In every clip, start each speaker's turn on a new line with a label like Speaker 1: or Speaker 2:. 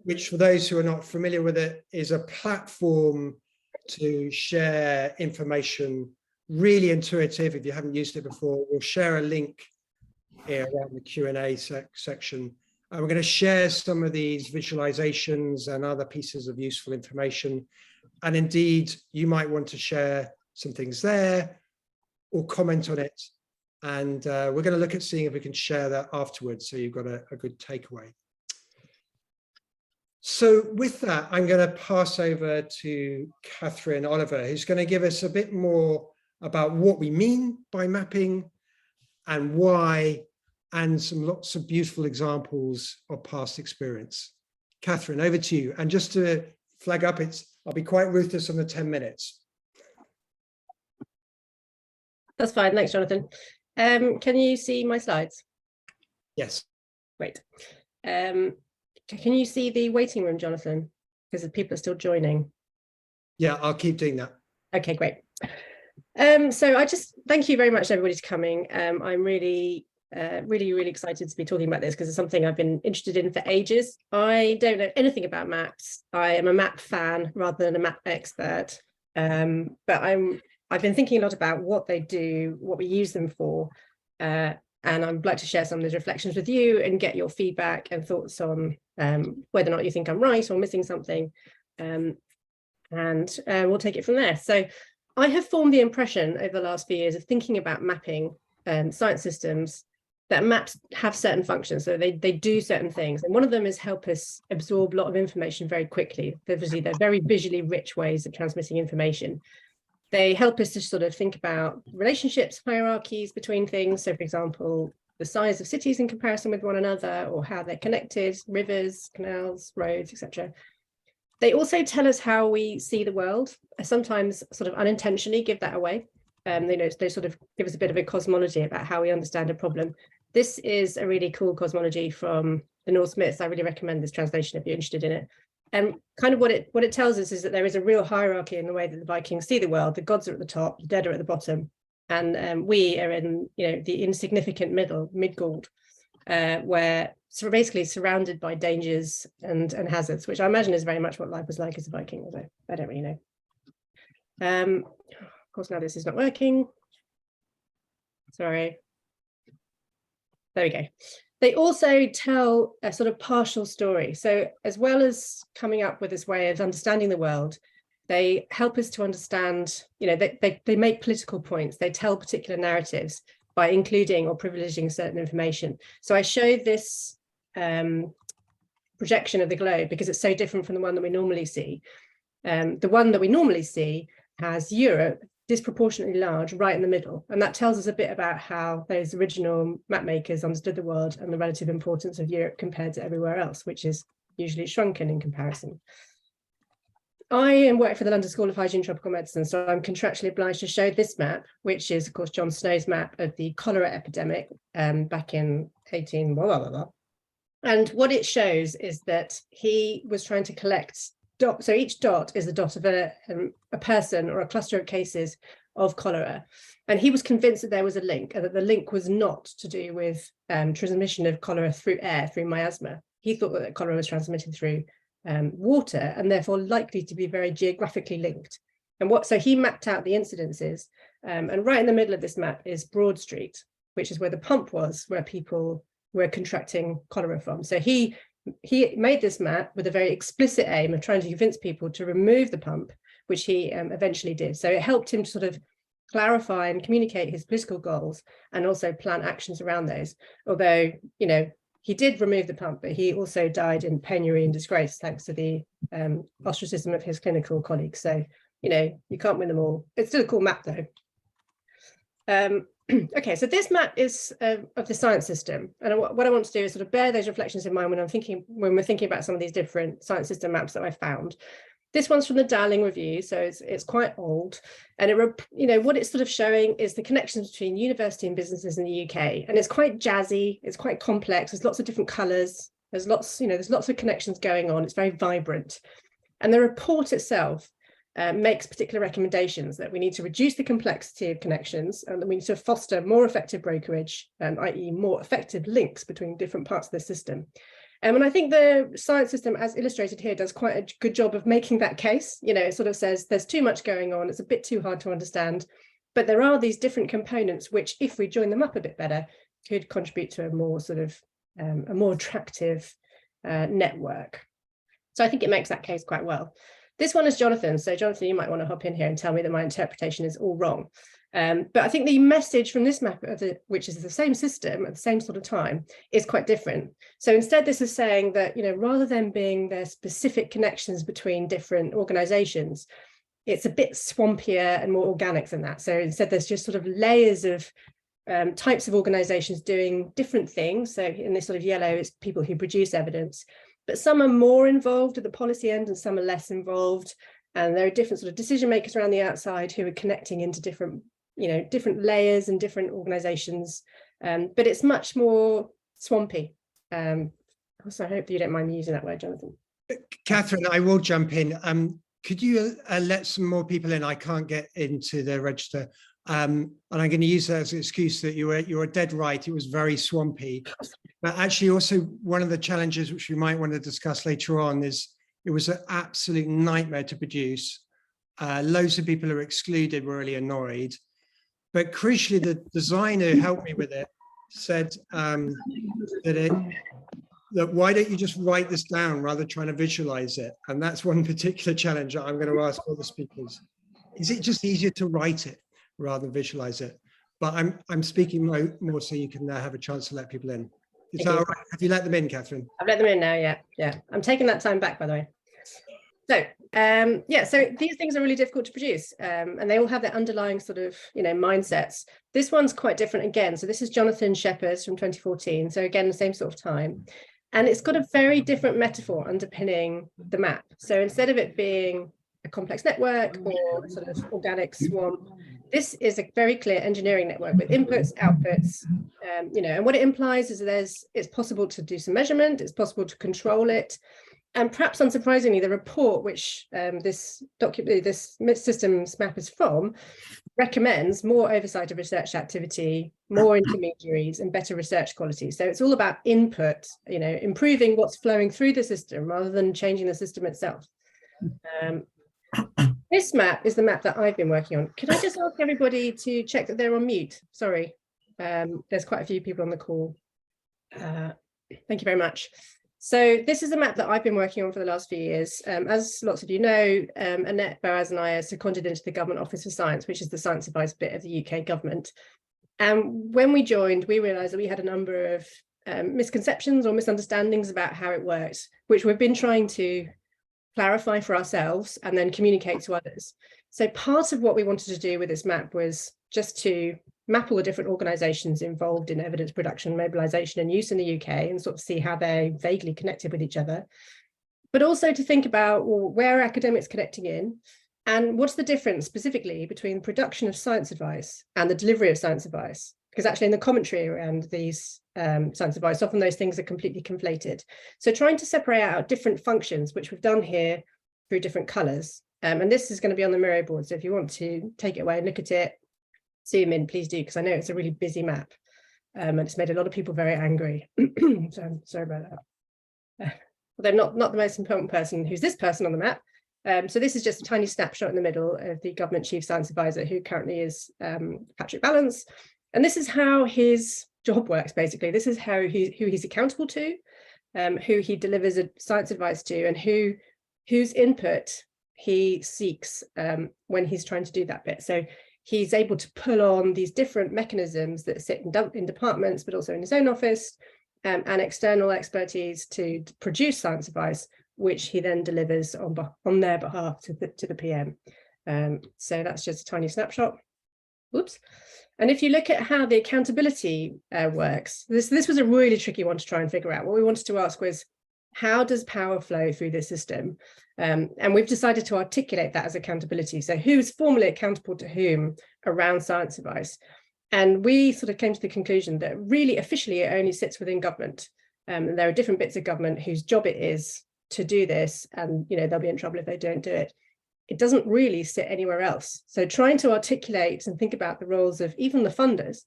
Speaker 1: which for those who are not familiar with it, is a platform to share information, really intuitive. If you haven't used it before, we'll share a link here around the Q&A section. And we're going to share some of these visualizations and other pieces of useful information. And indeed, you might want to share some things there or comment on it. And we're going to look at seeing if we can share that afterwards, so you've got a good takeaway. So with that, I'm going to pass over to Catherine Oliver, who's going to give us a bit more about what we mean by mapping and why, and some lots of beautiful examples of past experience. Catherine, over to you. And just to flag up, I'll be quite ruthless on the 10 minutes.
Speaker 2: That's fine. Thanks, Jonathan. Can you see my slides?
Speaker 1: Yes.
Speaker 2: Great. Can you see the waiting room, Jonathan? Because the people are still joining.
Speaker 1: Yeah, I'll keep doing that.
Speaker 2: Okay, great. So I just thank you very much, everybody, for coming. I'm really excited to be talking about this because it's something I've been interested in for ages. I don't know anything about maps. I am a map fan rather than a map expert. But I've been thinking a lot about what they do, what we use them for, and I'd like to share some of those reflections with you and get your feedback and thoughts on whether or not you think I'm right or missing something, and we'll take it from there. So I have formed the impression over the last few years of thinking about mapping science systems that maps have certain functions, so they do certain things, and one of them is help us absorb a lot of information very quickly. Obviously, they're very visually rich ways of transmitting information. They help us to sort of think about relationships, hierarchies between things. So, for example, the size of cities in comparison with one another, or how they're connected, rivers, canals, roads, etc. They also tell us how we see the world. Sometimes sort of unintentionally give that away. They sort of give us a bit of a cosmology about how we understand a problem. This is a really cool cosmology from the North Smiths. I really recommend this translation if you're interested in it. And kind of what it tells us is that there is a real hierarchy in the way that the Vikings see the world. The gods are at the top, the dead are at the bottom, and we are in the insignificant middle, Midgard, where so basically surrounded by dangers and hazards, which I imagine is very much what life was like as a Viking, although I don't really know. Of course, now this is not working. Sorry. There we go. They also tell a sort of partial story. So as well as coming up with this way of understanding the world, they help us to understand, they make political points. They tell particular narratives by including or privileging certain information. So I show this projection of the globe because it's so different from the one that we normally see. The one that we normally see has Europe disproportionately large right in the middle, and that tells us a bit about how those original map makers understood the world and the relative importance of Europe compared to everywhere else, which is usually shrunken in comparison. I work for the London School of Hygiene and Tropical Medicine, so I'm contractually obliged to show this map, which is of course John Snow's map of the cholera epidemic back in 18 blah, blah, blah, blah. And what it shows is that he was trying to collect dots. So each dot is the dot of a person or a cluster of cases of cholera. And he was convinced that there was a link, and that the link was not to do with transmission of cholera through air, through miasma. He thought that cholera was transmitted through water, and therefore likely to be very geographically linked. And so he mapped out the incidences, and right in the middle of this map is Broad Street, which is where the pump was, where people were contracting cholera from. So he made this map with a very explicit aim of trying to convince people to remove the pump, which he eventually did. So it helped him to sort of clarify and communicate his political goals and also plan actions around those. Although, he did remove the pump, but he also died in penury and disgrace thanks to the ostracism of his clinical colleagues. So, you can't win them all. It's still a cool map though. Okay, so this map is of the science system, and what I want to do is sort of bear those reflections in mind when we're thinking about some of these different science system maps that I found. This one's from the Dowling Review, so it's quite old, and what it's sort of showing is the connections between university and businesses in the UK, and it's quite jazzy, it's quite complex. There's lots of different colours. There's lots of connections going on. It's very vibrant, and the report itself makes particular recommendations that we need to reduce the complexity of connections, and that we need to foster more effective brokerage, i.e. more effective links between different parts of the system. And I think the science system, as illustrated here, does quite a good job of making that case. You know, it sort of says there's too much going on, it's a bit too hard to understand, but there are these different components which, if we join them up a bit better, could contribute to a more sort of a more attractive network. So I think it makes that case quite well. This one is Jonathan. So Jonathan, you might want to hop in here and tell me that my interpretation is all wrong. But I think the message from this map, which is the same system at the same sort of time, is quite different. So instead, this is saying that, you know, rather than being there specific connections between different organizations, it's a bit swampier and more organic than that. So instead, there's just sort of layers of types of organizations doing different things. So in this sort of yellow, it's people who produce evidence, but some are more involved at the policy end and some are less involved. And there are different sort of decision makers around the outside who are connecting into different, you know, different layers and different organizations. But it's much more swampy. Also, I hope you don't mind me using that word, Jonathan.
Speaker 1: Catherine, I will jump in. Could you let some more people in? I can't get into the register. And I'm going to use that as an excuse that you were dead right. It was very swampy. But actually also one of the challenges which we might want to discuss later on is it was an absolute nightmare to produce. Loads of people who are excluded were really annoyed. But crucially, the designer who helped me with it said that why don't you just write this down rather than trying to visualize it? And that's one particular challenge that I'm going to ask all the speakers. Is it just easier to write it rather than visualize it? But I'm speaking more so you can have a chance to let people in. Is that all right? Have you let them in, Catherine?
Speaker 2: I've let them in now, yeah. I'm taking that time back, by the way. So, yeah, so these things are really difficult to produce, and they all have their underlying sort of, you know, mindsets. This one's quite different again. So this is Jonathan Shepherd's from 2014. So again, the same sort of time. And it's got a very different metaphor underpinning the map. So instead of it being a complex network or sort of organic swamp, this is a very clear engineering network with inputs, outputs, you know, and what it implies is it's possible to do some measurement, it's possible to control it. And perhaps unsurprisingly, the report which this systems map is from recommends more oversight of research activity, more intermediaries, and better research quality. So it's all about input, you know, improving what's flowing through the system rather than changing the system itself. This map is the map that I've been working on. Could I just ask everybody to check that they're on mute? Sorry, there's quite a few people on the call. Thank you very much. So this is a map that I've been working on for the last few years. As lots of you know, Annette, Boaz and I are seconded into the Government Office for Science, which is the science advice bit of the UK government. And when we joined, we realised that we had a number of misconceptions or misunderstandings about how it worked, which we've been trying to clarify for ourselves and then communicate to others. So part of what we wanted to do with this map was just to map all the different organisations involved in evidence production, mobilisation and use in the UK and sort of see how they're vaguely connected with each other. But also to think about, well, where are academics connecting in and what's the difference specifically between production of science advice and the delivery of science advice? Because actually in the commentary around these science advice, often those things are completely conflated. So trying to separate out different functions, which we've done here through different colours. And this is going to be on the Miro board. So if you want to take it away and look at it, zoom in, please do, because I know it's a really busy map. And it's made a lot of people very angry. So I'm sorry about that. Although not the most important person, who's this person on the map. So this is just a tiny snapshot in the middle of the government chief science advisor, who currently is Patrick Balance. And this is how his job works, basically. This is who he's accountable to, who he delivers science advice to, and whose input he seeks when he's trying to do that bit. So he's able to pull on these different mechanisms that sit in departments, but also in his own office, and external expertise to produce science advice, which he then delivers on their behalf to the PM. So that's just a tiny snapshot. Oops. And if you look at how the accountability works, this was a really tricky one to try and figure out. What we wanted to ask was, how does power flow through this system? And we've decided to articulate that as accountability. So who's formally accountable to whom around science advice? And we sort of came to the conclusion that really officially it only sits within government. And there are different bits of government whose job it is to do this, and you know they'll be in trouble if they don't do it. It doesn't really sit anywhere else. So trying to articulate and think about the roles of even the funders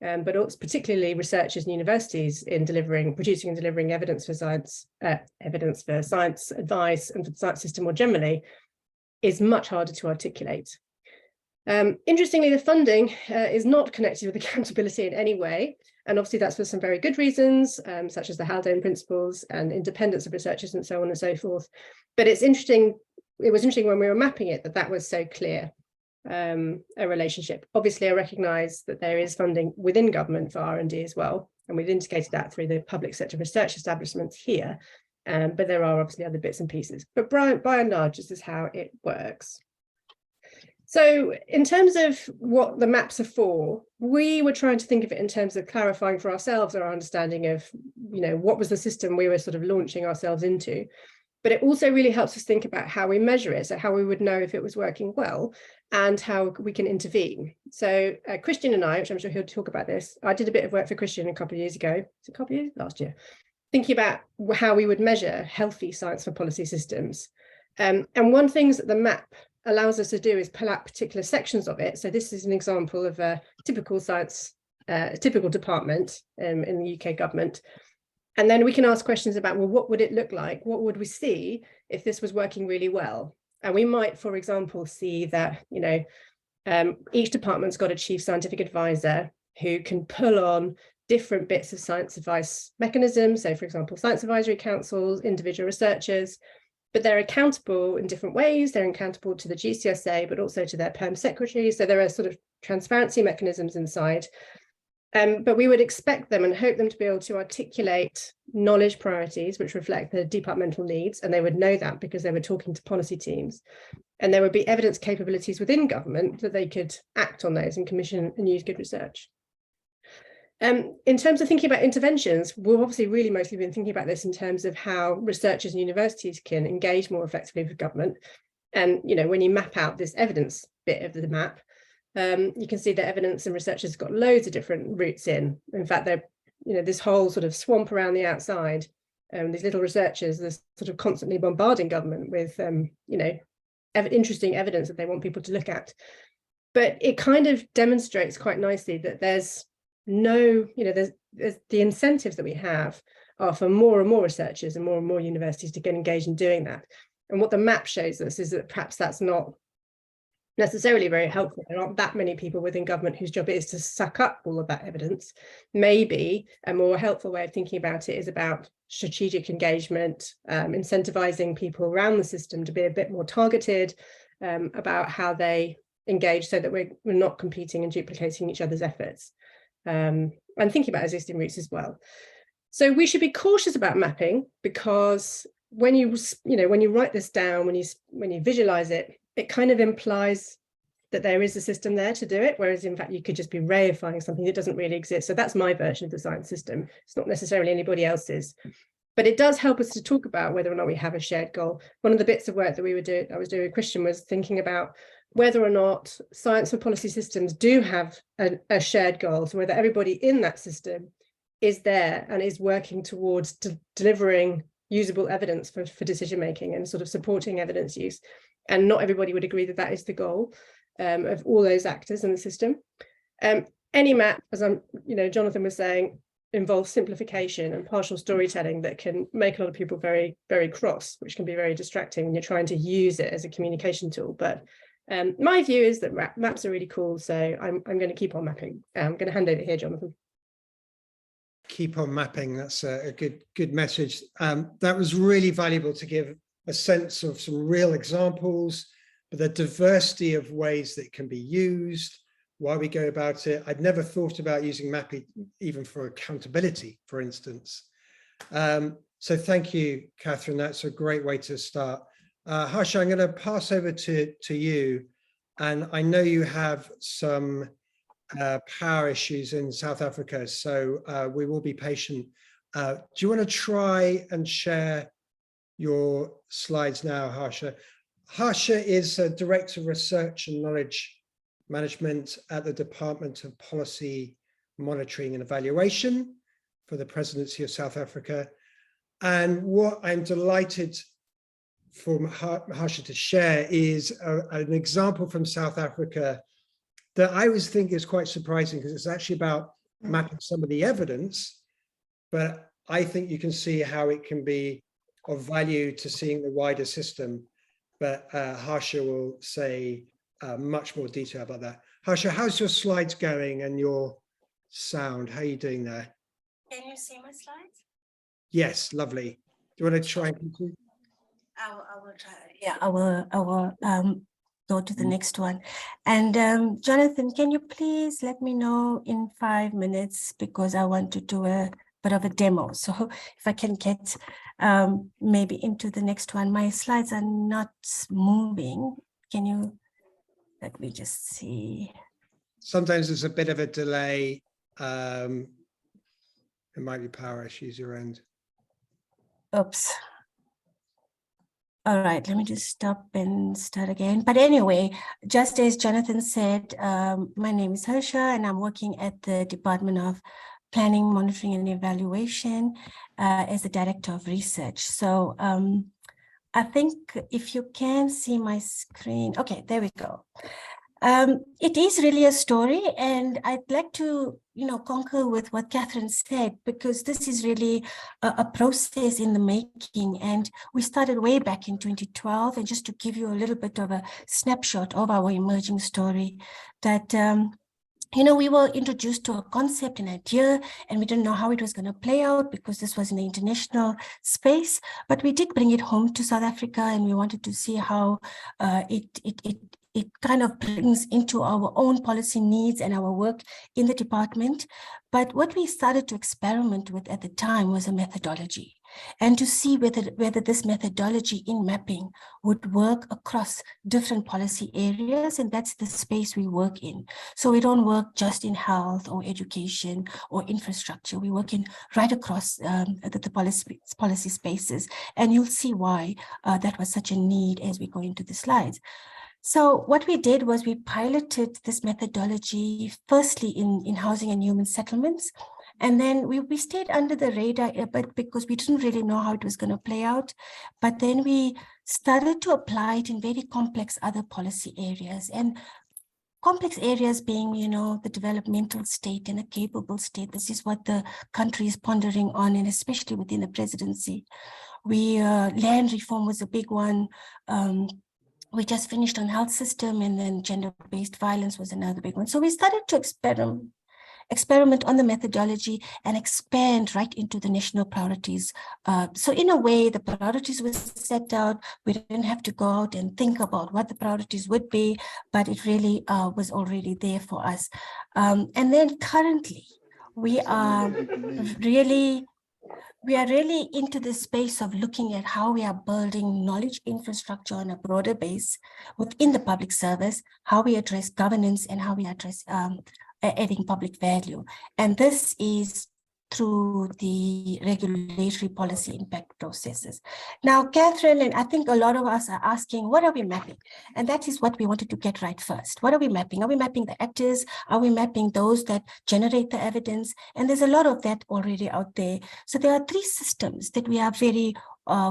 Speaker 2: but also particularly researchers and universities in producing and delivering evidence for science advice and for the science system more generally, is much harder to articulate. Interestingly, the funding is not connected with accountability in any way. And obviously that's for some very good reasons, such as the Haldane principles and independence of researchers and so on and so forth. But it's interesting, it was interesting when we were mapping it that was so clear, a relationship. Obviously, I recognise that there is funding within government for R&D as well. And we've indicated that through the public sector research establishments here. But there are obviously other bits and pieces. But by and large, this is how it works. So in terms of what the maps are for, we were trying to think of it in terms of clarifying for ourselves our understanding of, what was the system we were sort of launching ourselves into. But it also really helps us think about how we measure it, so how we would know if it was working well and how we can intervene. So Christian and I, which I'm sure he'll talk about this, I did a bit of work for Christian a couple of years ago, last year, thinking about how we would measure healthy science for policy systems. And one thing that the map allows us to do is pull out particular sections of it. So this is an example of a typical science, typical department in the UK government. And then we can ask questions about, well, what would it look like? What would we see if this was working really well? And we might, for example, see that, each department's got a chief scientific advisor who can pull on different bits of science advice mechanisms. So, for example, science advisory councils, individual researchers, but they're accountable in different ways. They're accountable to the GCSA, but also to their perm secretary. So there are sort of transparency mechanisms inside. But we would expect them and hope them to be able to articulate knowledge priorities, which reflect the departmental needs. And they would know that because they were talking to policy teams. And there would be evidence capabilities within government that they could act on those and commission and use good research. In terms of thinking about interventions, we've obviously really mostly been thinking about this in terms of how researchers and universities can engage more effectively with government. And, when you map out this evidence bit of the map, you can see that evidence and researchers got loads of different routes in. In fact, they're, this whole sort of swamp around the outside, these little researchers, they're sort of constantly bombarding government with, interesting evidence that they want people to look at. But it kind of demonstrates quite nicely that there's there's the incentives that we have are for more and more researchers and more universities to get engaged in doing that. And what the map shows us is that perhaps that's not necessarily very helpful. There aren't that many people within government whose job it is to suck up all of that evidence. Maybe a more helpful way of thinking about it is about strategic engagement, incentivizing people around the system to be a bit more targeted about how they engage so that we're not competing and duplicating each other's efforts. And thinking about existing routes as well. So we should be cautious about mapping, because when you write this down, when you visualize it, it kind of implies that there is a system there to do it, whereas in fact you could just be reifying something that doesn't really exist. So that's my version of the science system. It's not necessarily anybody else's, but it does help us to talk about whether or not we have a shared goal. One of the bits of work that I was doing with Christian was thinking about whether or not science for policy systems do have a shared goal, so whether everybody in that system is there and is working towards delivering usable evidence for decision making and sort of supporting evidence use. And not everybody would agree that that is the goal of all those actors in the system. Any map, as Jonathan was saying, involves simplification and partial storytelling that can make a lot of people very, very cross, which can be very distracting when you're trying to use it as a communication tool. But my view is that maps are really cool, so I'm going to keep on mapping. I'm going to hand over here, Jonathan.
Speaker 1: Keep on mapping. That's a good message. That was really valuable to give a sense of some real examples, but the diversity of ways that it can be used, why we go about it. I'd never thought about using mapping even for accountability, for instance. So thank you, Catherine. That's a great way to start. Harsha, I'm going to pass over to you, and I know you have some power issues in South Africa, so we will be patient. Do you want to try and share your slides now, Harsha? Harsha is a Director of Research and Knowledge Management at the Department of Policy Monitoring and Evaluation for the Presidency of South Africa. And what I'm delighted for Harsha to share is an example from South Africa that I always think is quite surprising, because it's actually about mapping some of the evidence, but I think you can see how it can be of value to seeing the wider system. But Harsha will say much more detail about that. Harsha, how's your slides going and your sound? How are you doing there?
Speaker 3: Can you see my slides?
Speaker 1: Yes, lovely. Do you want to try and continue?
Speaker 3: I will try. Yeah, I will go to the next one. And Jonathan, can you please let me know in 5 minutes, because I want to do a bit of a demo. So if I can get maybe into the next one. My slides are not moving. Can you, let me just see.
Speaker 1: Sometimes there's a bit of a delay. It might be power issues your end.
Speaker 3: Oops. All right, let me just stop and start again. But anyway, just as Jonathan said, my name is Harsha and I'm working at the Department of Planning, Monitoring and Evaluation as the Director of Research. So I think if you can see my screen, okay, there we go. It is really a story, and I'd like to, concur with what Catherine said, because this is really a process in the making. And we started way back in 2012. And just to give you a little bit of a snapshot of our emerging story, that we were introduced to a concept, an idea, and we didn't know how it was going to play out because this was in the international space. But we did bring it home to South Africa, and we wanted to see how it kind of brings into our own policy needs and our work in the department. But what we started to experiment with at the time was a methodology, and to see whether this methodology in mapping would work across different policy areas. And that's the space we work in. So we don't work just in health or education or infrastructure. We work in right across the policy spaces. And you'll see why that was such a need as we go into the slides. So what we did was we piloted this methodology firstly in housing and human settlements. And then we stayed under the radar a bit because we didn't really know how it was going to play out. But then we started to apply it in very complex other policy areas. And complex areas being, the developmental state and a capable state. This is what the country is pondering on, and especially within the presidency. Land reform was a big one. We just finished on health system, and then gender-based violence was another big one. So we started to experiment on the methodology and expand right into the national priorities. So in a way, the priorities were set out. We didn't have to go out and think about what the priorities would be, but it really was already there for us. And then currently, we are really into the space of looking at how we are building knowledge infrastructure on a broader base within the public service, how we address governance, and how we address adding public value. And this is through the regulatory policy impact processes. Now, Catherine, and I think a lot of us are asking, what are we mapping? And that is what we wanted to get right first. What are we mapping? Are we mapping the actors? Are we mapping those that generate the evidence? And there's a lot of that already out there. So there are 3 systems that we are very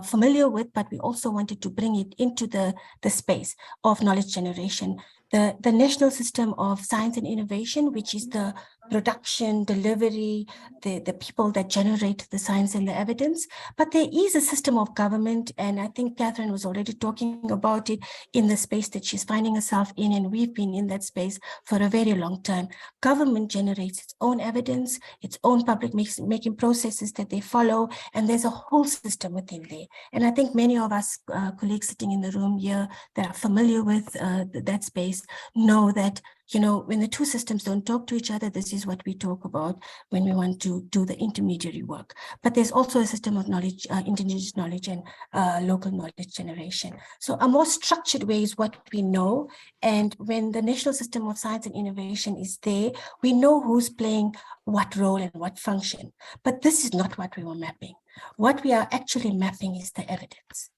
Speaker 3: familiar with, but we also wanted to bring it into the space of knowledge generation. The National System of Science and Innovation, which is the production, delivery, the people that generate the science and the evidence. But there is a system of government, and I think Catherine was already talking about it in the space that she's finding herself in, and we've been in that space for a very long time. Government generates its own evidence, its own public making processes that they follow, and there's a whole system within there. And I think many of us colleagues sitting in the room here that are familiar with that space know that, when the 2 systems don't talk to each other, this is what we talk about when we want to do the intermediary work. But there's also a system of knowledge, indigenous knowledge and local knowledge generation. So a more structured way is what we know. And when the National System of Science and Innovation is there, we know who's playing what role and what function. But this is not what we were mapping. What we are actually mapping is the evidence.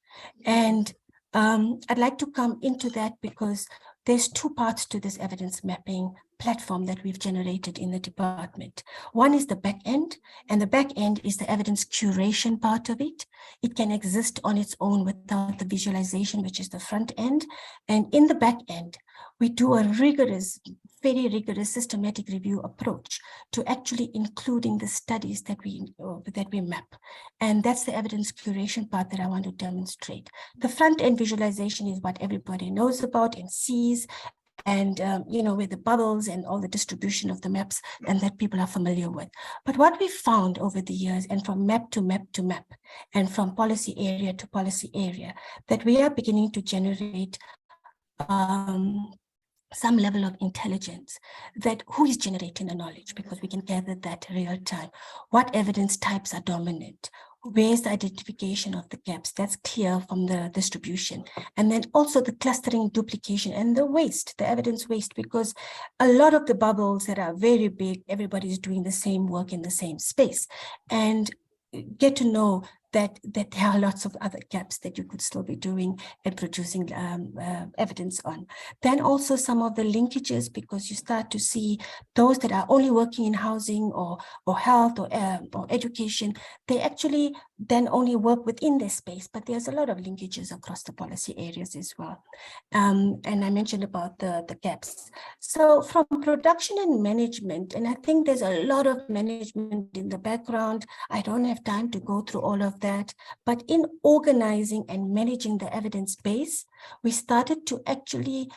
Speaker 3: And I'd like to come into that because there's 2 parts to this evidence mapping platform that we've generated in the department. One is the back end, and the back end is the evidence curation part of it. It can exist on its own without the visualization, which is the front end. And in the back end, we do a rigorous, very rigorous systematic review approach to actually including the studies that we map. And that's the evidence curation part that I want to demonstrate. The front end visualization is what everybody knows about and sees, and with the bubbles and all the distribution of the maps, and that people are familiar with. But what we found over the years, and from map to map to map, and from policy area to policy area, that we are beginning to generate some level of intelligence, that who is generating the knowledge, because we can gather that real time. What evidence types are dominant? Where's the identification of the gaps? That's clear from the distribution. And then also the clustering, duplication, and the waste, the evidence waste, because a lot of the bubbles that are very big, everybody's doing the same work in the same space. And get to know that there are lots of other gaps that you could still be doing and producing evidence on. Then also some of the linkages, because you start to see those that are only working in housing or health or education, they actually then only work within their space, but there's a lot of linkages across the policy areas as well. And I mentioned about the gaps. So from production and management, and I think there's a lot of management in the background. I don't have time to go through all of that, but in organizing and managing the evidence base, we started to actually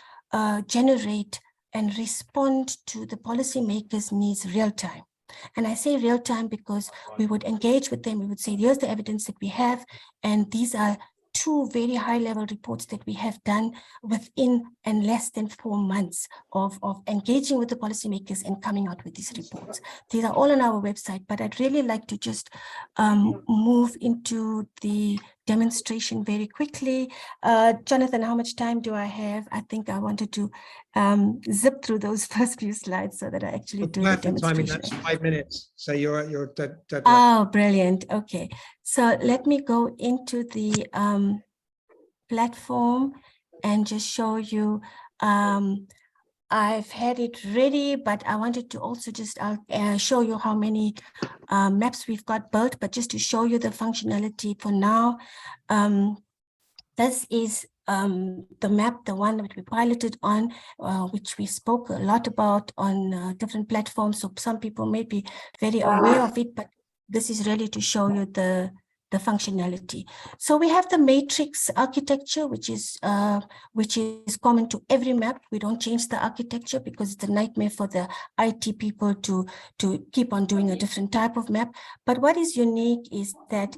Speaker 3: generate and respond to the policymakers' needs real time. And I say real time because we would engage with them. We would say, here's the evidence that we have, and these are 2 very high level reports that we have done within and less than 4 months of engaging with the policymakers and coming out with these reports. These are all on our website, but I'd really like to just move into the demonstration very quickly. Jonathan, how much time do I have? I think I wanted to zip through those first few slides so that I actually do the demonstration.
Speaker 1: Timing, that's 5 minutes. So you're at your deadline.
Speaker 3: Oh, brilliant. Okay. So let me go into the platform and just show you. I've had it ready, but I wanted to also just show you how many maps we've got built, but just to show you the functionality for now. This is the map, the one that we piloted on, which we spoke a lot about on different platforms. So some people may be very aware of it, but this is really to show you the functionality. So we have the matrix architecture, which is common to every map. We don't change the architecture because it's a nightmare for the IT people to keep on doing a different type of map. But what is unique is that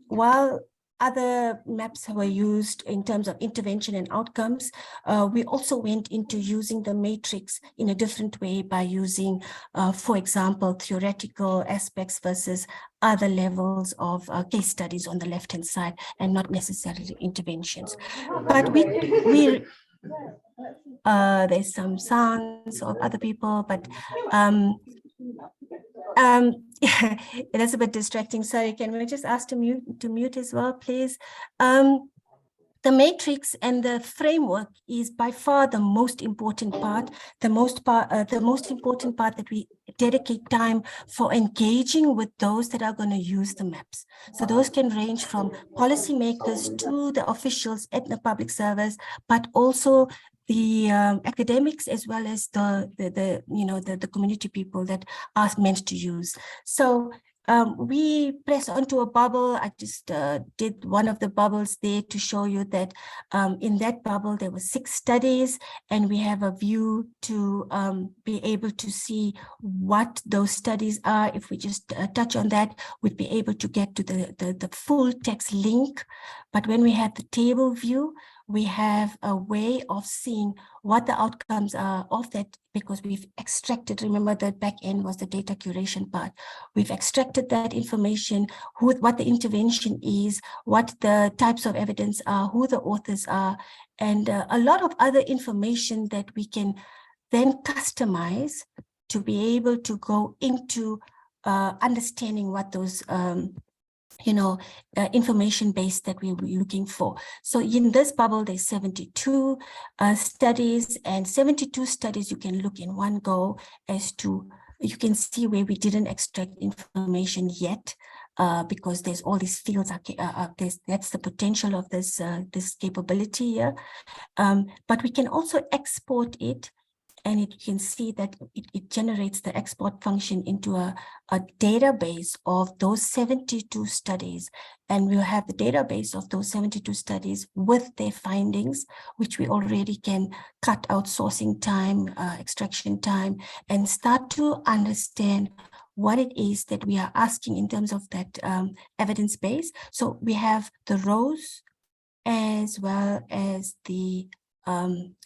Speaker 3: while other maps were used in terms of intervention and outcomes, we also went into using the matrix in a different way by using, for example, theoretical aspects versus other levels of case studies on the left-hand side, and not necessarily interventions. But there's some sounds of other people, but it is a bit distracting. Sorry, can we just ask to mute as well, please? The matrix and the framework is by far the most important part, the most important part that we dedicate time for engaging with those that are going to use the maps. So those can range from policymakers to the officials at the public service, but also the academics, as well as the community people that are meant to use. So we press onto a bubble. I just did one of the bubbles there to show you that in that bubble there were 6 studies, and we have a view to be able to see what those studies are. If we just touch on that, we'd be able to get to the full text link. But when we have the table view, we have a way of seeing what the outcomes are of that, because we've extracted, remember the back end was the data curation part. We've extracted that information, what the intervention is, what the types of evidence are, who the authors are, and a lot of other information that we can then customize to be able to go into understanding what those information base that we were looking for. So in this bubble, there's 72 studies, and 72 studies you can look in one go as to, you can see where we didn't extract information yet, because there's all these fields, that's the potential of this, this capability here. But we can also export it, and you can see that it generates the export function into a database of those 72 studies. And we'll have the database of those 72 studies with their findings, which we already can cut out sourcing time, extraction time, and start to understand what it is that we are asking in terms of that evidence base. So we have the rows as well as the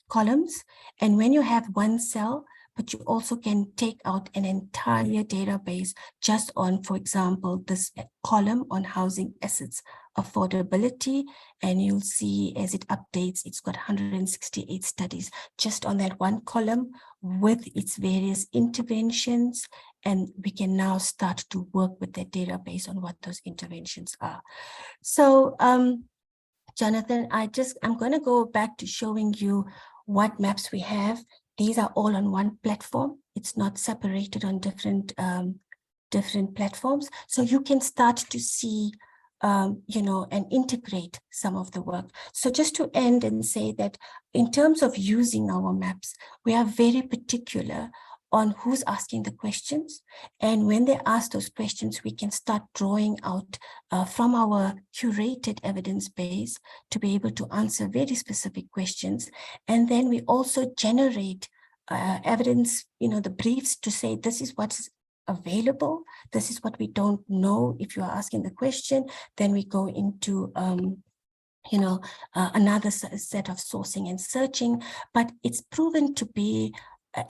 Speaker 3: columns. And when you have one cell, but you also can take out an entire database just on, for example, this column on housing assets affordability, and you'll see as it updates, it's got 168 studies just on that one column with its various interventions. And we can now start to work with that database on what those interventions are. So, Jonathan, I'm going to go back to showing you what maps we have. These are all on one platform. It's not separated on different platforms. So you can start to see, and integrate some of the work. So just to end and say that in terms of using our maps, we are very particular on who's asking the questions. And when they ask those questions, we can start drawing out from our curated evidence base to be able to answer very specific questions. And then we also generate evidence, the briefs to say, this is what's available. This is what we don't know. If you are asking the question, then we go into another set of sourcing and searching, but it's proven to be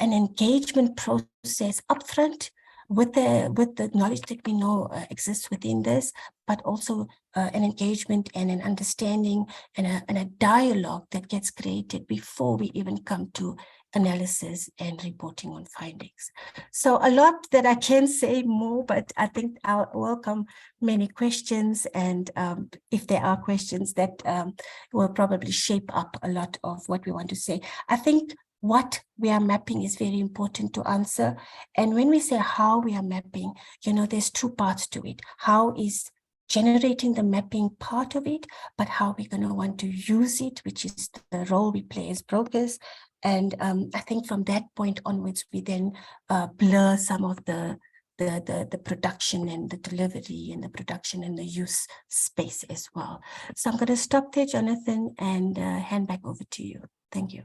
Speaker 3: an engagement process upfront with the knowledge that we know exists within this, but also an engagement and an understanding and a dialogue that gets created before we even come to analysis and reporting on findings. So a lot that I can say more, but I think I'll welcome many questions, and if there are questions that will probably shape up a lot of what we want to say. I think what we are mapping is very important to answer. And when we say how we are mapping, there's two parts to it. How is generating the mapping part of it, but how we're going to want to use it, which is the role we play as brokers. And I think from that point onwards, we then blur some of the production and the delivery and the production and the use space as well. So I'm going to stop there, Jonathan, and hand back over to you. Thank you.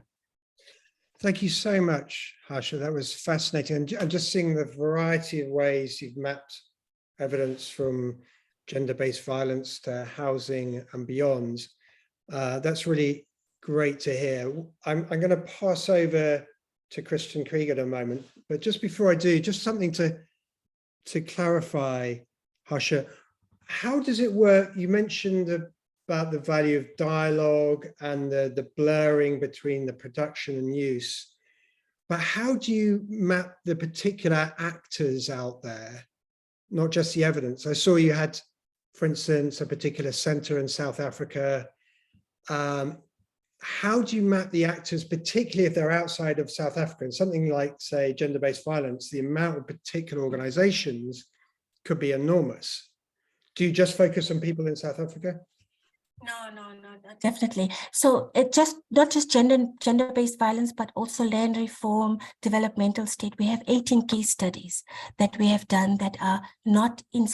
Speaker 1: Thank you so much, Harsha. That was fascinating. And just seeing the variety of ways you've mapped evidence from gender-based violence to housing and beyond. That's really great to hear. I'm going to pass over to Christian Krieger in a moment, but just before I do, just something to clarify, Harsha, how does it work? You mentioned about the value of dialogue and the blurring between the production and use, but how do you map the particular actors out there, not just the evidence? I saw you had, for instance, a particular center in South Africa. How do you map the actors, particularly if they're outside of South Africa? And something like, say, gender-based violence, the amount of particular organizations could be enormous. Do you just focus on people in South Africa?
Speaker 3: No, definitely. So it not just gender-based violence, but also land reform, developmental state. We have 18 case studies that we have done that are not in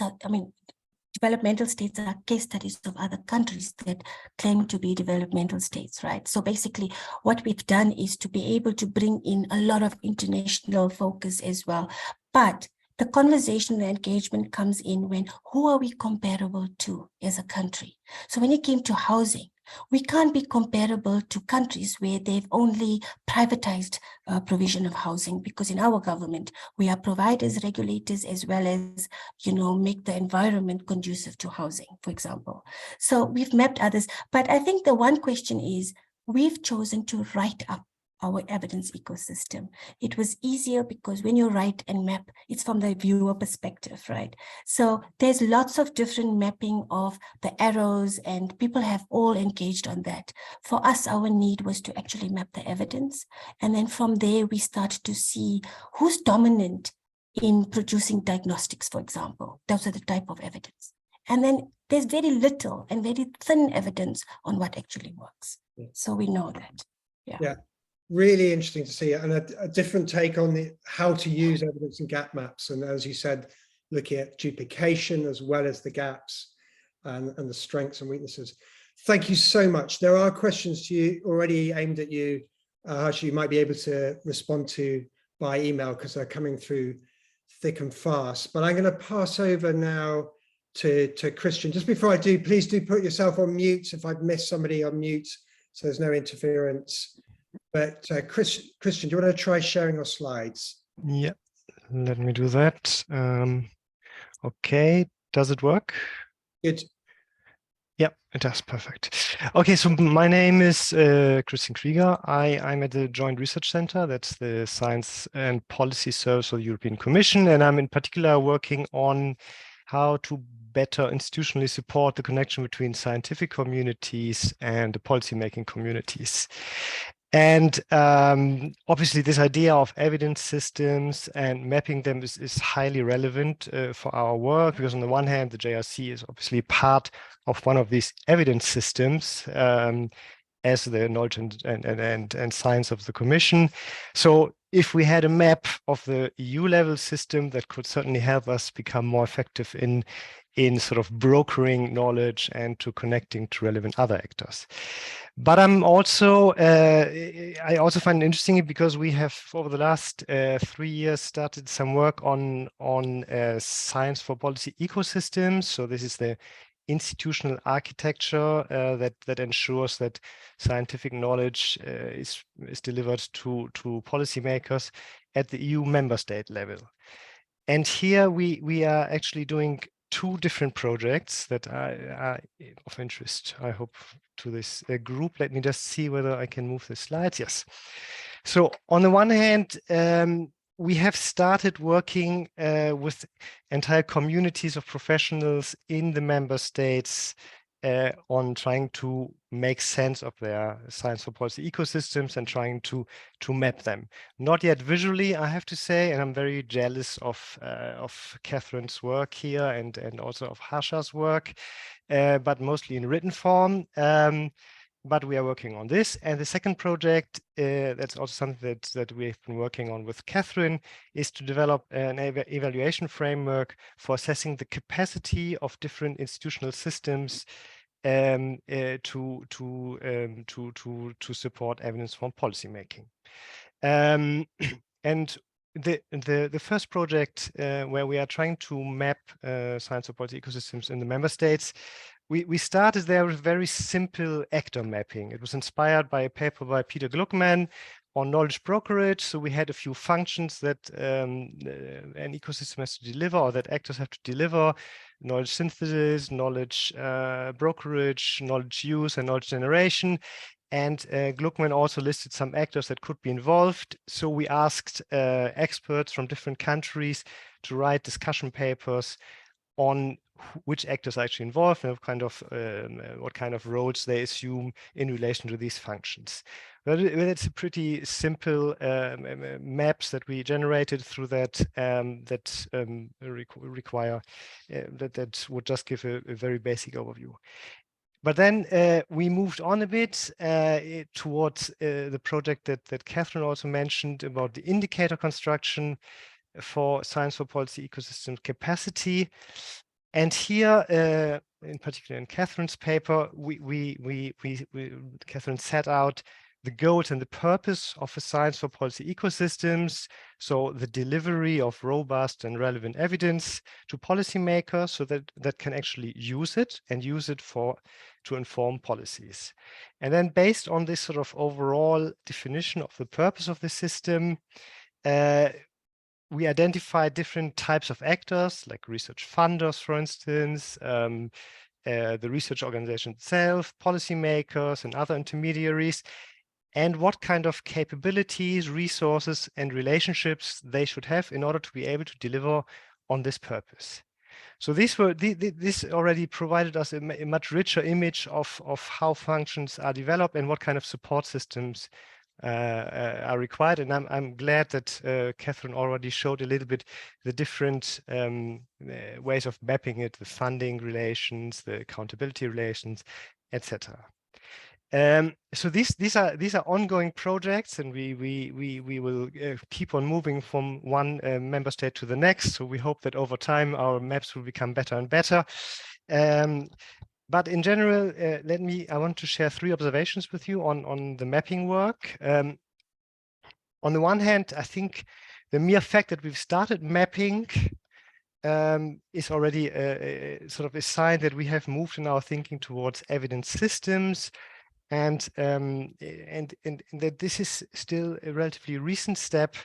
Speaker 3: developmental states are case studies of other countries that claim to be developmental states, right? So basically what we've done is to be able to bring in a lot of international focus as well. But the conversation and engagement comes in when, who are we comparable to as a country? So when it came to housing, we can't be comparable to countries where they've only privatized provision of housing, because in our government, we are providers, regulators, as well as, make the environment conducive to housing, for example. So we've mapped others, but I think the one question is, we've chosen to write up our evidence ecosystem. It was easier because when you write and map, it's from the viewer perspective, right? So there's lots of different mapping of the arrows, and people have all engaged on that. For us, our need was to actually map the evidence. And then from there, we start to see who's dominant in producing diagnostics, for example. Those are the type of evidence. And then there's very little and very thin evidence on what actually works. So we know that.
Speaker 1: Yeah. Really interesting to see, and a different take on how to use evidence and gap maps. And as you said, looking at duplication as well as the gaps and the strengths and weaknesses. Thank you so much. There are questions to you already aimed at you. Actually, you might be able to respond to by email because they're coming through thick and fast. But I'm going to pass over now to Christian. Just before I do, please do put yourself on mute if I've missed somebody on mute, so there's no interference. But Christian, do you want to try sharing your slides?
Speaker 4: Yeah, let me do that. Okay, does it work?
Speaker 1: Good.
Speaker 4: Yeah, it does. Perfect. Okay, so my name is Christian Krieger. I'm at the Joint Research Center. That's the Science and Policy Service of the European Commission. And I'm in particular working on how to better institutionally support the connection between scientific communities and the policymaking communities. And obviously, this idea of evidence systems and mapping them is highly relevant for our work, because on the one hand, the JRC is obviously part of one of these evidence systems as the knowledge and science of the Commission. So if we had a map of the EU level system, that could certainly help us become more effective in sort of brokering knowledge and to connecting to relevant other actors. But I'm also, I also find it interesting because we have over the last 3 years started some work on science for policy ecosystems. So this is the institutional architecture that ensures that scientific knowledge is delivered to policymakers at the EU member state level. And here we are actually doing 2 different projects that are of interest, I hope, to this group. Let me just see whether I can move the slides. Yes. So on the one hand, we have started working with entire communities of professionals in the member states on trying to make sense of their science for policy ecosystems and trying to map them. Not yet visually, I have to say, and I'm very jealous of Catherine's work here and also of Harsha's work, but mostly in written form. But we are working on this. And the second project, that's also something that we've been working on with Catherine, is to develop an evaluation framework for assessing the capacity of different institutional systems to support evidence-informed policymaking. And the first project where we are trying to map science for policy ecosystems in the member states, we started there with very simple actor mapping. It was inspired by a paper by Peter Gluckman on knowledge brokerage. So we had a few functions that an ecosystem has to deliver, or that actors have to deliver: knowledge synthesis, knowledge brokerage, knowledge use, and knowledge generation. And Gluckman also listed some actors that could be involved. So we asked experts from different countries to write discussion papers on which actors are actually involved and what kind of roles they assume in relation to these functions. But it's a pretty simple maps that we generated through that require that would just give a very basic overview. But then we moved on a bit towards the project that Catherine also mentioned about the indicator construction for science for policy ecosystem capacity. And here, in particular in Catherine's paper, Catherine set out the goals and the purpose of a science for policy ecosystems. So the delivery of robust and relevant evidence to policymakers so that can actually use it and use it to inform policies. And then based on this sort of overall definition of the purpose of the system, we identify different types of actors, like research funders, for instance, the research organization itself, policymakers, and other intermediaries. and what kind of capabilities, resources, and relationships they should have in order to be able to deliver on this purpose. So this already provided us a much richer image of how functions are developed and what kind of support systems are required. And I'm glad that Catherine already showed a little bit the different ways of mapping it, the funding relations, the accountability relations, etc. So these are ongoing projects, and we will keep on moving from one member state to the next. So we hope that over time our maps will become better and better. But in general, I want to share 3 observations with you on the mapping work. On the one hand, I think the mere fact that we've started mapping is already sort of a sign that we have moved in our thinking towards evidence systems, and that this is still a relatively recent step,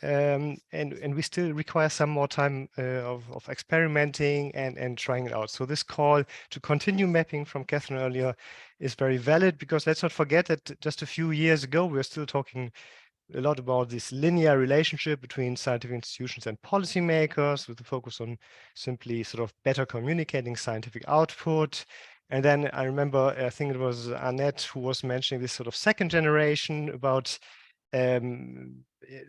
Speaker 4: and we still require some more time of experimenting and trying it out. So this call to continue mapping from Catherine earlier is very valid, because let's not forget that just a few years ago we were still talking a lot about this linear relationship between scientific institutions and policymakers, with the focus on simply sort of better communicating scientific output. And then I remember, I think it was Annette who was mentioning this sort of second generation about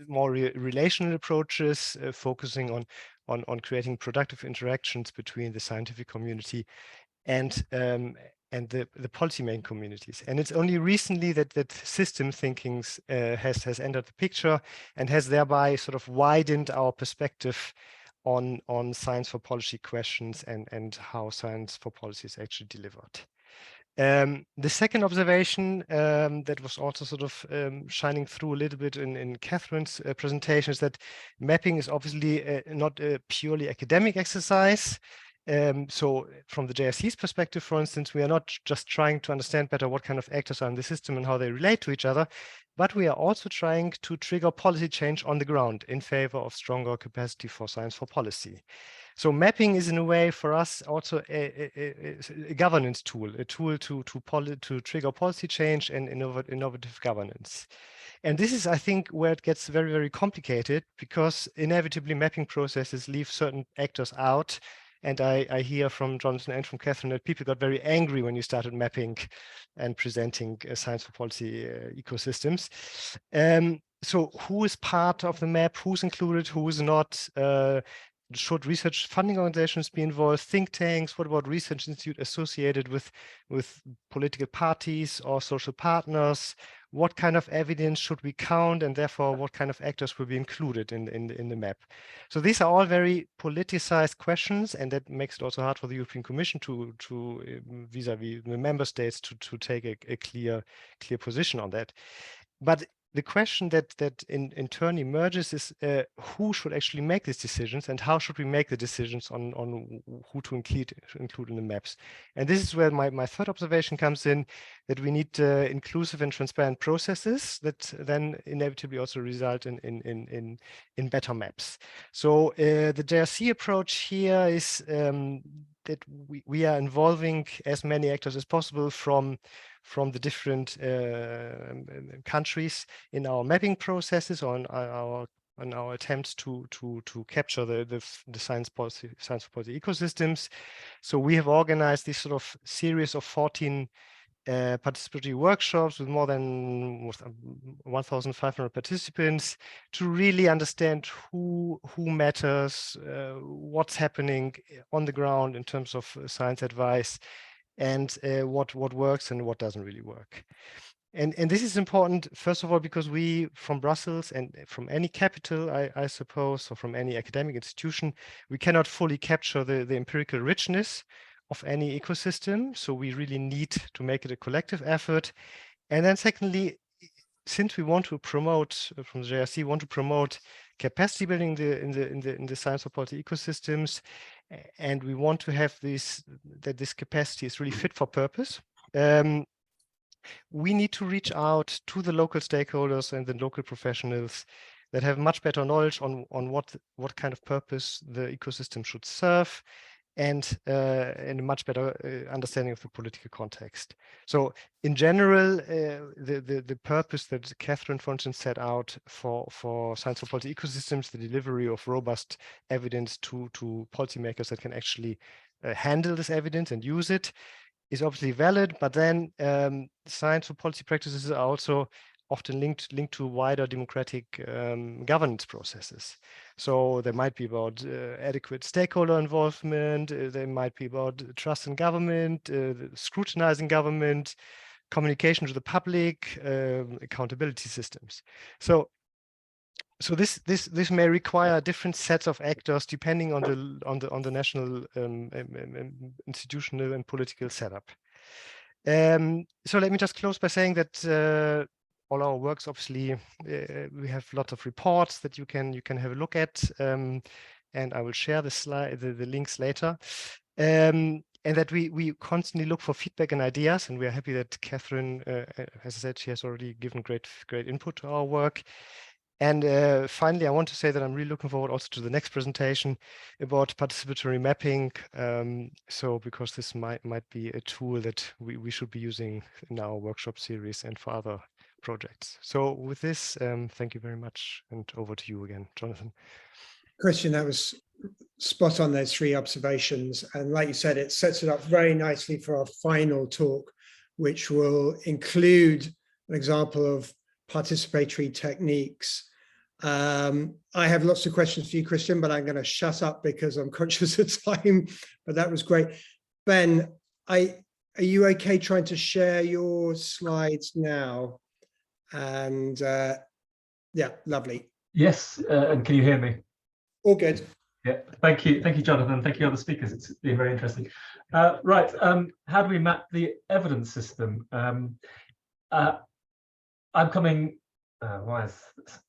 Speaker 4: more relational approaches, focusing on creating productive interactions between the scientific community and the policymaking communities. And it's only recently that system thinking has entered the picture and has thereby sort of widened our perspective on science for policy questions and how science for policy is actually delivered. The second observation that was also sort of shining through a little bit in Catherine's presentation is that mapping is obviously not a purely academic exercise. So from the JRC's perspective, for instance, we are not just trying to understand better what kind of actors are in the system and how they relate to each other, but we are also trying to trigger policy change on the ground in favor of stronger capacity for science for policy. So mapping is in a way for us also a governance tool, a tool to trigger policy change and innovative governance. And this is, I think, where it gets very, very complicated, because inevitably mapping processes leave certain actors out. And I hear from Jonathan and from Catherine that people got very angry when you started mapping and presenting science for policy ecosystems. So who is part of the map? Who's included? Who is not? Should research funding organizations be involved? Think tanks? What about research institute associated with political parties or social partners? What kind of evidence should we count, and therefore what kind of actors will be included in the map? So these are all very politicized questions, and that makes it also hard for the European Commission to vis-a-vis the member states to take a clear position on that. But the question that in turn emerges is who should actually make these decisions, and how should we make the decisions on who to include in the maps? And this is where my third observation comes in, that we need inclusive and transparent processes that then inevitably also result in better maps. So the JRC approach here is that we are involving as many actors as possible from the different countries in our mapping processes, on our attempts to capture the science for policy ecosystems. So we have organized this sort of series of 14 participatory workshops with more than 1,500 participants to really understand who matters, what's happening on the ground in terms of science advice, and what works and what doesn't really work. And this is important, first of all, because we from Brussels and from any capital, I suppose, or from any academic institution, we cannot fully capture the empirical richness of any ecosystem. So we really need to make it a collective effort. And then secondly, since we want to promote from the JRC, want to promote capacity building in the science for policy ecosystems, and we want to have that this capacity is really fit for purpose. We need to reach out to the local stakeholders and the local professionals that have much better knowledge on what kind of purpose the ecosystem should serve, and a much better understanding of the political context. So in general, the purpose that Catherine, for instance, set out for science for policy ecosystems, the delivery of robust evidence to policymakers that can actually handle this evidence and use it, is obviously valid, but then science for policy practices are also often linked to wider democratic governance processes. So they might be about adequate stakeholder involvement, they might be about trust in government, scrutinizing government, communication to the public, accountability systems. So this may require different sets of actors depending on the national institutional and political setup. So let me just close by saying that all our works, obviously, we have lots of reports that you can have a look at, and I will share the links later. And that we constantly look for feedback and ideas, and we are happy that Catherine, as I said, she has already given great input to our work. And finally, I want to say that I'm really looking forward also to the next presentation about participatory mapping. So because this might be a tool that we should be using in our workshop series and for other projects. So with this, thank you very much, and over to you again, Jonathan.
Speaker 1: Christian, that was spot on, those three observations. And like you said, it sets it up very nicely for our final talk, which will include an example of participatory techniques. I have lots of questions for you, Christian, but I'm going to shut up because I'm conscious of time. But that was great. Ben, are you okay trying to share your slides now? And yeah, lovely.
Speaker 5: Yes, and can you hear me?
Speaker 1: All good.
Speaker 5: Yeah, thank you, Jonathan. Thank you, other speakers. It's been very interesting. Right, how do we map the evidence system? I'm coming. Why is this?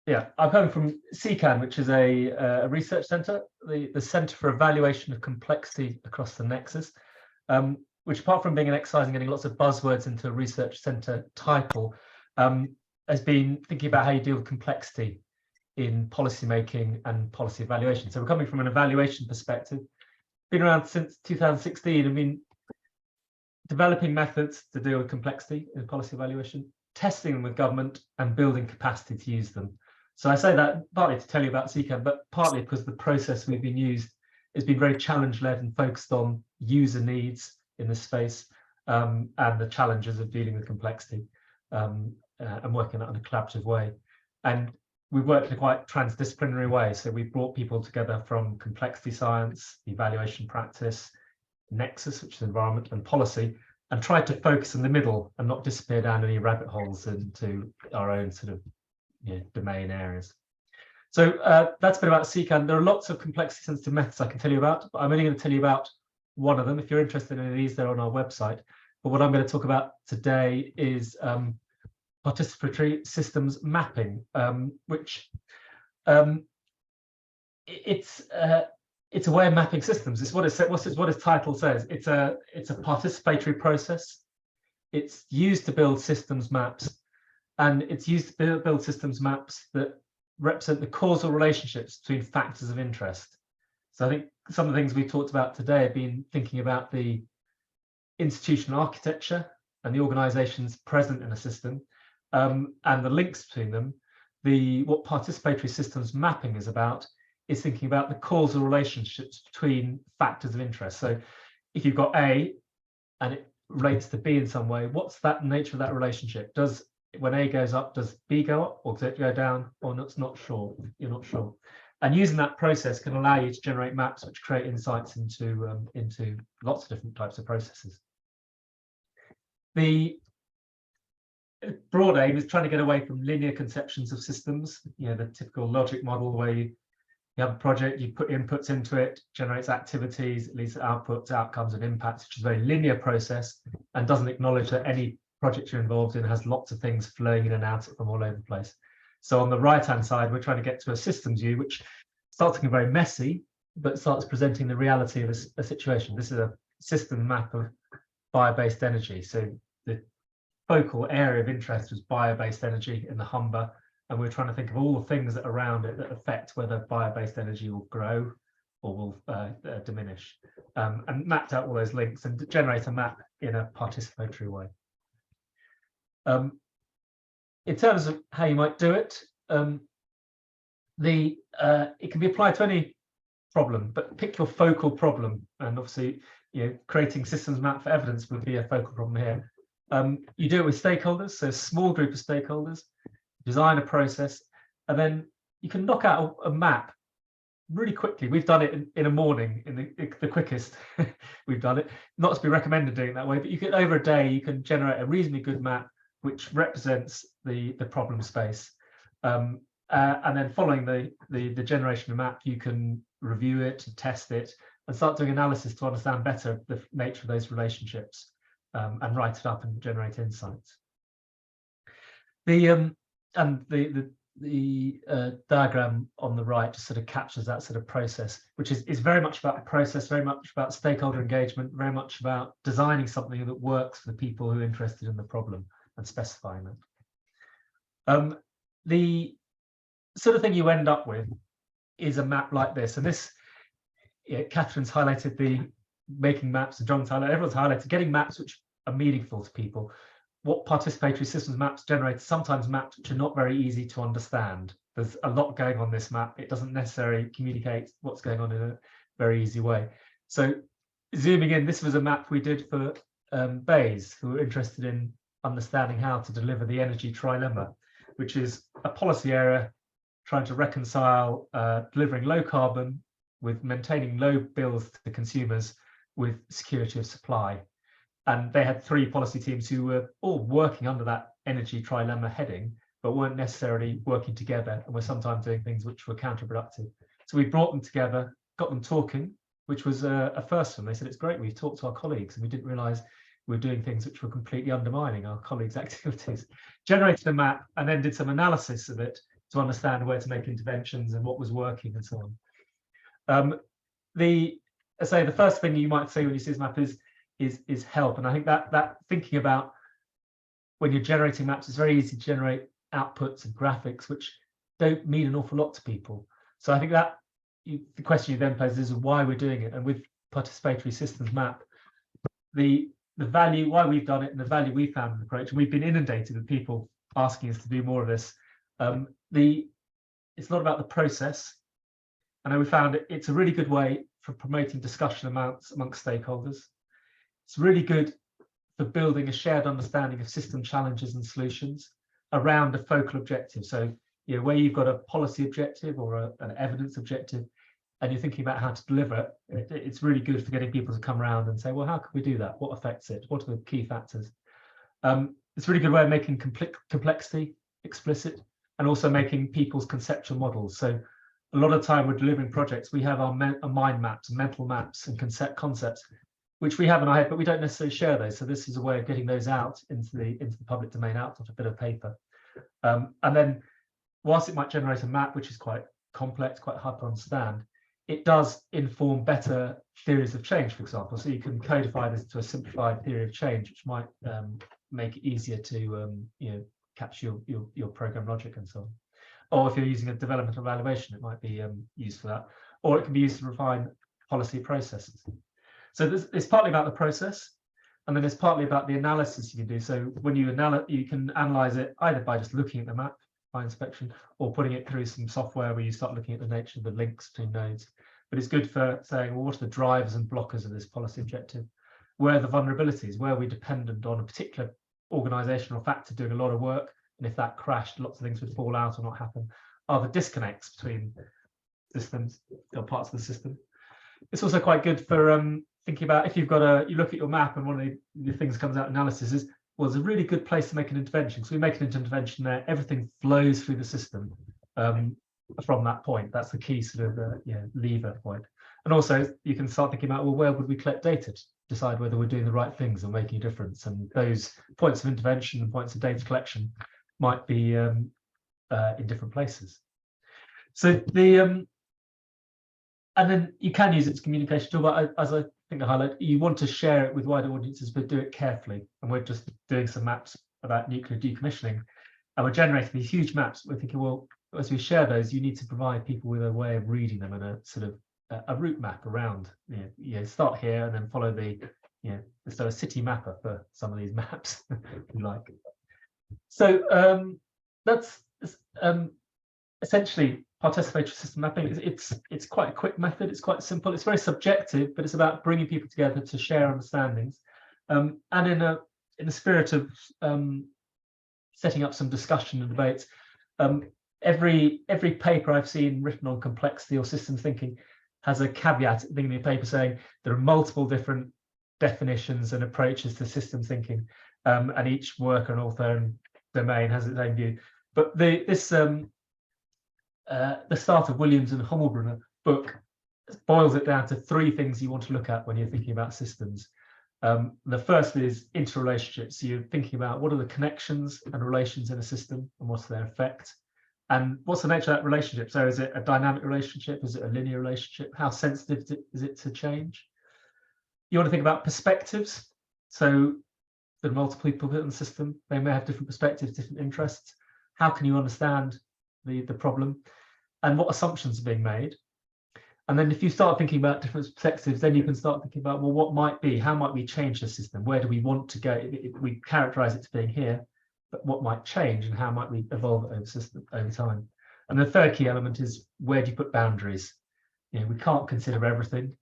Speaker 5: Yeah, I'm coming from CCAN, which is a research centre, the Centre for Evaluation of Complexity Across the Nexus, which, apart from being an exercise and getting lots of buzzwords into a research centre title, has been thinking about how you deal with complexity in policy making and policy evaluation. So we're coming from an evaluation perspective, been around since 2016 and been developing methods to deal with complexity in policy evaluation, testing them with government and building capacity to use them. So I say that partly to tell you about CCAN, but partly because the process we've been used has been very challenge-led and focused on user needs in this space and the challenges of dealing with complexity and working in a collaborative way. And we've worked in a quite transdisciplinary way. So we've brought people together from complexity science, evaluation practice, nexus, which is environment and policy, and tried to focus in the middle and not disappear down any rabbit holes into our own sort of domain areas. So that's been about CCAN. There are lots of complexity sensitive methods I can tell you about, but I'm only going to tell you about one of them. If you're interested in any of these, they're on our website. But what I'm going to talk about today is participatory systems mapping, which it's a way of mapping systems. It's what its title says. It's a participatory process. It's used to build systems maps, and it's used to build systems maps that represent the causal relationships between factors of interest. So I think some of the things we talked about today have been thinking about the institutional architecture and the organizations present in a system, and the links between them. What participatory systems mapping is about is thinking about the causal relationships between factors of interest. So if you've got A and it relates to B in some way, what's that nature of that relationship? When A goes up, does B go up, or does it go down, or it's not sure? You're not sure. And using that process can allow you to generate maps which create insights into lots of different types of processes. The broad aim is trying to get away from linear conceptions of systems, the typical logic model where you have a project, you put inputs into it, generates activities, it leads to outputs, outcomes, and impacts, which is a very linear process and doesn't acknowledge that any project you're involved in has lots of things flowing in and out from all over the place. So on the right-hand side, we're trying to get to a systems view, which starts looking very messy, but starts presenting the reality of a situation. This is a system map of bio-based energy. So the focal area of interest was bio-based energy in the Humber, and we're trying to think of all the things that are around it that affect whether bio-based energy will grow or will diminish, and mapped out all those links and generate a map in a participatory way. In terms of how you might do it, it can be applied to any problem, but pick your focal problem. And obviously, creating systems map for evidence would be a focal problem here. You do it with stakeholders, so a small group of stakeholders, design a process, and then you can knock out a map really quickly. We've done it in a morning, in the quickest. We've done it, not to be recommended doing it that way, but you can, over a day, you can generate a reasonably good map which represents the problem space. And then following the generation of map, you can review it, test it, and start doing analysis to understand better the nature of those relationships, and write it up and generate insights. The diagram on the right just sort of captures that sort of process, which is very much about the process, very much about stakeholder engagement, very much about designing something that works for the people who are interested in the problem and specifying it. The sort of thing you end up with is a map like this, and this, Catherine's highlighted the making maps, and John's highlighted, everyone's highlighted getting maps which are meaningful to people. What participatory systems maps generate, sometimes maps which are not very easy to understand. There's a lot going on this map. It doesn't necessarily communicate what's going on in a very easy way. So zooming in, this was a map we did for Bays, who were interested in understanding how to deliver the energy trilemma, which is a policy area trying to reconcile delivering low carbon with maintaining low bills to consumers with security of supply. And they had 3 policy teams who were all working under that energy trilemma heading, but weren't necessarily working together, and were sometimes doing things which were counterproductive. So we brought them together, got them talking, which was a first for them. They said, it's great, we've talked to our colleagues, and we didn't realize we were doing things which were completely undermining our colleagues' activities. Generated a map and then did some analysis of it to understand where to make interventions and what was working and so on. The first thing you might say when you see this map is help, and I think that thinking about when you're generating maps, it's very easy to generate outputs and graphics which don't mean an awful lot to people. So I think that the question you then pose is why we're doing it, and with participatory systems map, the value, why we've done it, and the value we found in the approach, and we've been inundated with people asking us to do more of this. It's not about the process, and we found it's a really good way for promoting discussion amongst stakeholders. It's really good for building a shared understanding of system challenges and solutions around a focal objective. So, where you've got a policy objective or an evidence objective, and you're thinking about how to deliver it, it's really good for getting people to come around and say, well, how can we do that? What affects it? What are the key factors? It's a really good way of making complexity explicit, and also making people's conceptual models. So a lot of time we're delivering projects, we have our mind maps, mental maps, and concepts, which we have in our head, but we don't necessarily share those. So this is a way of getting those out into the public domain, out of a bit of paper. And then, whilst it might generate a map which is quite complex, quite hard to understand, it does inform better theories of change, for example. So you can codify this to a simplified theory of change, which might make it easier to capture your program logic and so on. Or if you're using a development evaluation, it might be used for that. Or it can be used to refine policy processes. So it's partly about the process, and then it's partly about the analysis you can do. So when you can analyze it either by just looking at the map by inspection, or putting it through some software where you start looking at the nature of the links between nodes. But it's good for saying, well, what are the drivers and blockers of this policy objective? Where are the vulnerabilities? Where are we dependent on a particular organizational factor doing a lot of work? And if that crashed, lots of things would fall out or not happen. Are the disconnects between systems or parts of the system? It's also quite good for thinking about if you've got you look at your map and one of the things that comes out analysis is, well, it's a really good place to make an intervention. So we make an intervention there, everything flows through the system from that point. That's the key sort of lever point. And also you can start thinking about, well, where would we collect data to decide whether we're doing the right things and making a difference? And those points of intervention and points of data collection might be in different places. So and then you can use it as a communication tool, but as I think I highlight, you want to share it with wider audiences, but do it carefully. And we're just doing some maps about nuclear decommissioning, and we're generating these huge maps. We're thinking, well, as we share those, you need to provide people with a way of reading them in a sort of a route map around. You start here and then follow the, so a city mapper for some of these maps, if you like. So that's essentially participatory system mapping. It's quite a quick method. It's quite simple. It's very subjective, but it's about bringing people together to share understandings, and in the spirit of setting up some discussion and debates. Every paper I've seen written on complexity or systems thinking has a caveat at the beginning of the paper saying there are multiple different definitions and approaches to systems thinking, and each worker and author and domain has its own view. But the start of Williams and Hommelbrunner book boils it down to 3 things you want to look at when you're thinking about systems. The first is interrelationships. So you're thinking about what are the connections and relations in a system and what's their effect, and what's the nature of that relationship. So is it a dynamic relationship? Is it a linear relationship? How sensitive is it to change? You want to think about perspectives. So there are multiple people in the system. They may have different perspectives, different interests. How can you understand the problem, and what assumptions are being made? And then if you start thinking about different perspectives, then you can start thinking about, well, what might be, how might we change the system? Where do we want to go? We characterize it as being here, but what might change and how might we evolve it over time? And the third key element is, where do you put boundaries? We can't consider everything.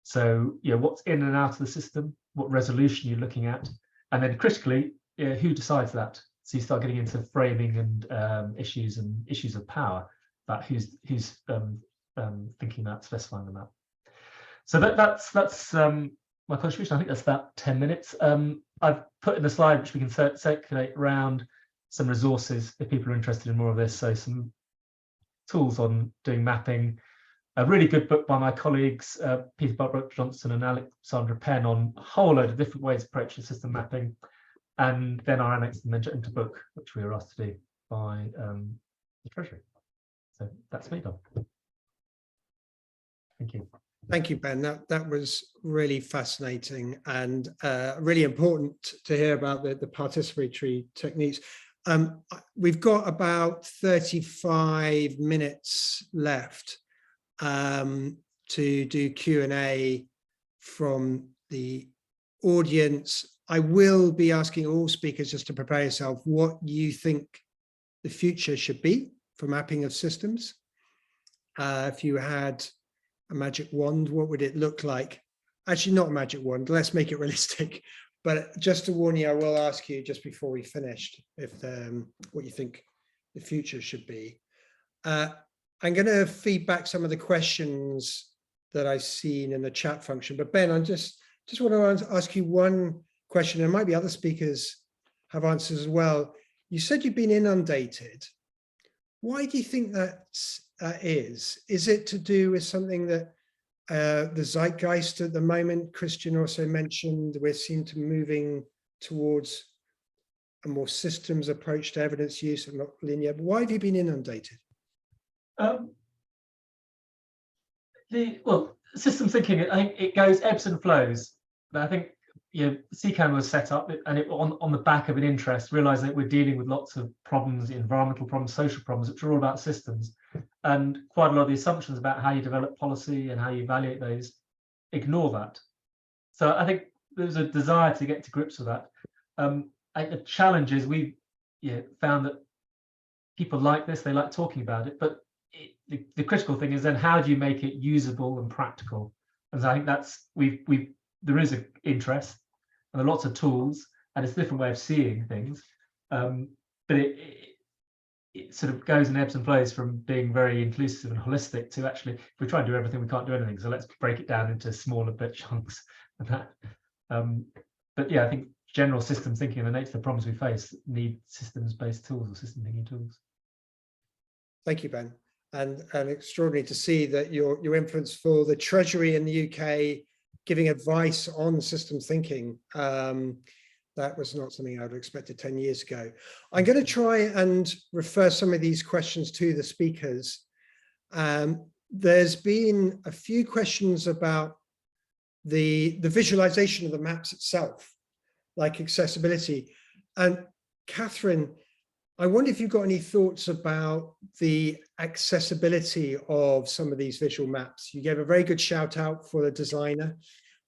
Speaker 5: So what's in and out of the system, what resolution you're looking at, and then critically, who decides that? So you start getting into framing and issues of power, about who's thinking about specifying the map. So that's my contribution. I think that's about 10 minutes. I've put in a slide which we can circulate around some resources if people are interested in more of this. So some tools on doing mapping, a really good book by my colleagues Peter Buckbrook Johnson and Alexandra Penn on a whole load of different ways of approaching system mapping, and then our annexed magenta book, which we were asked to do by the Treasury. So that's me done. Thank you.
Speaker 1: Thank you, Ben. That was really fascinating and really important to hear about the participatory techniques. We've got about 35 minutes left to do Q&A from the audience. I will be asking all speakers just to prepare yourself what you think the future should be for mapping of systems. If you had a magic wand, what would it look like? Actually, not a magic wand, let's make it realistic. But just to warn you, I will ask you just before we finished if what you think the future should be. I'm going to feed back some of the questions that I've seen in the chat function. But Ben, I just want to ask you one question. There might be other speakers have answers as well. You said you've been inundated. Why do you think that is? Is it to do with something that the zeitgeist at the moment? Christian also mentioned we seem to moving towards a more systems approach to evidence use and not linear. But why have you been inundated?
Speaker 5: Well, systems thinking, I think it goes ebbs and flows. But I think CCAN was set up and it on the back of an interest, realizing that we're dealing with lots of problems, environmental problems, social problems, which are all about systems. And quite a lot of the assumptions about how you develop policy and how you evaluate those ignore that. So I think there's a desire to get to grips with that. The challenge is we found that people like this, they like talking about it, but the critical thing is then how do you make it usable and practical? And so I think that's there is an interest and there are lots of tools and it's a different way of seeing things, but it sort of goes and ebbs and flows from being very inclusive and holistic to actually, if we try and do everything, we can't do anything. So let's break it down into smaller bit chunks and that. But yeah, I think general systems thinking and the nature of the problems we face need systems-based tools or system thinking tools.
Speaker 1: Thank you, Ben. And extraordinary to see that your influence for the Treasury in the UK giving advice on systems thinking. That was not something I would have expected 10 years ago. I'm going to try and refer some of these questions to the speakers. There's been a few questions about the visualization of the maps itself, like accessibility. And Catherine, I wonder if you've got any thoughts about the accessibility of some of these visual maps. You gave a very good shout out for the designer.